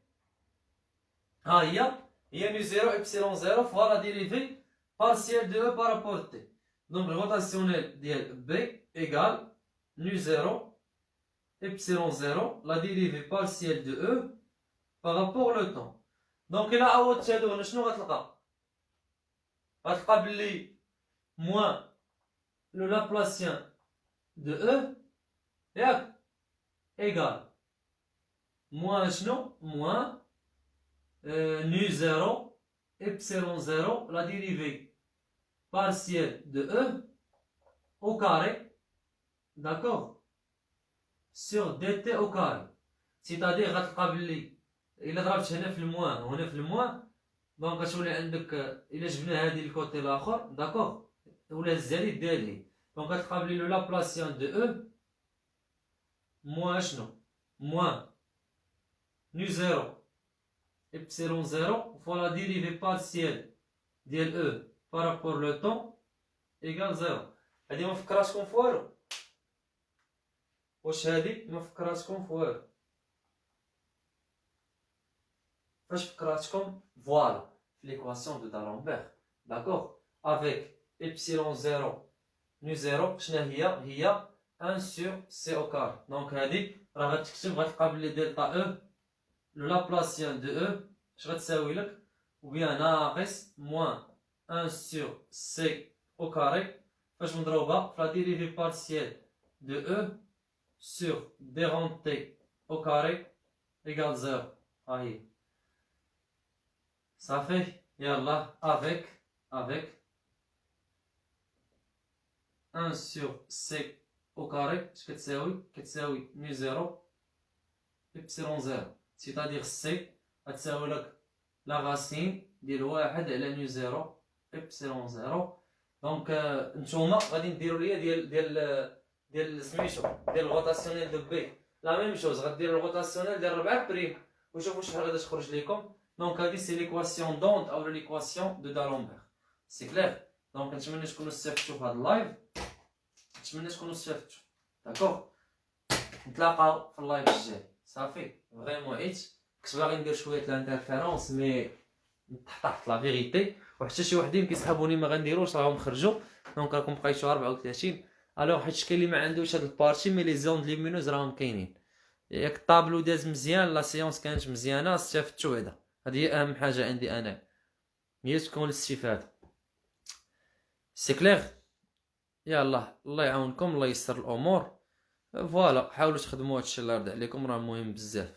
ها هي مي زيرو إبسيلون زيرو فوا لا ديريفي بارسيال دو او بارابور تي. دونك الروتاسيونيل ديال بي إيكال نو زيرو إبسيلون زيرو لا ديريفي بارسيال دو او بارابور لو طون. دونك إلا عوضت هادو هنا شنو غتلقى؟ غتلقى بلي موان لو لابلاسيان دو او ياك إيكال موان شنو؟ موان nu 0 epsilon 0 la dérivée partielle de E au carré, d'accord, sur dt au carré. C'est-à-dire غتلقى بلي الا ضربت هنا في الموان وهنا في الموان دونك غتولي عندك الا جبنا هادي الكوتي الاخر داكوغ ولا الزليد ديالي دونك غتلقى بلي لو لابلاسيان دو او موان شنو؟ موان nu 0 epsilon 0 fois la dérivée partielle ديال E par rapport le temps égale 0. هادي ما فكراتكم في والو؟ واش هادي ما فكراتكم في والو؟ فاش فكراتكم؟ فوالا في ليكواسيون دو دالامبير داكوغ افيك epsilon 0 nu 0 شنو هي 1 sur c au carré. دونك هادي راه غتكتب غتلقى بلي دلتا او لو لابلاسيان دو او اش غتساوي لك؟ ou bien ناقص moins 1 sur c au carré فاش مضروبه في لا ديريفي بارسيال دو او sur d rond t au carré égale 0. ها هي صافي. يلا avec 1 sur c au carré اش كتساوي مي 0 epsilon 0 c'est-à-dire c غتساوي لك لا غاسين ديال 1 على نيو 0 ابسيلون زيرو. دونك نتوما غادي نديروا ليا ديال سميتو ديال الغوتاسيونيل دو بي لا ميم شوز، غديروا الغوتاسيونيل ديال 4 بريم وشوفوا شحال غادي تخرج لكم. دونك هادي سي ليكواسيون دوند او ليكواسيون دو دالومبير. سي كلير. دونك نتمنى تكونوا استفدتوا في هذا اللايف، نتمنى تكونوا استفدتوا. داكوغ، نتلاقاو في اللايف الجاي. صافي فريمون عيت كنت باغي ندير شويه الانترفيرونس مي تحت لا فيغيتي، وحتى شي وحدين كيسحبوني ما غنديروش راهم خرجوا. دونك راكم بقيتو 34. الوغ حيت شكاين اللي ما عندوش هاد البارتي مي لي زوند ليمينوز راهم كاينين. ياك الطابلو داز مزيان، لا سيونس كانت مزيانه، استفدتو. هذا هذه هي اهم حاجه عندي انا، هي تكون الاستفاده. سي كلير. يلا الله يعاونكم، الله ييسر الامور. فوالا حاولوا تخدموا هادشي اللي رد عليكم، راه مهم بزاف.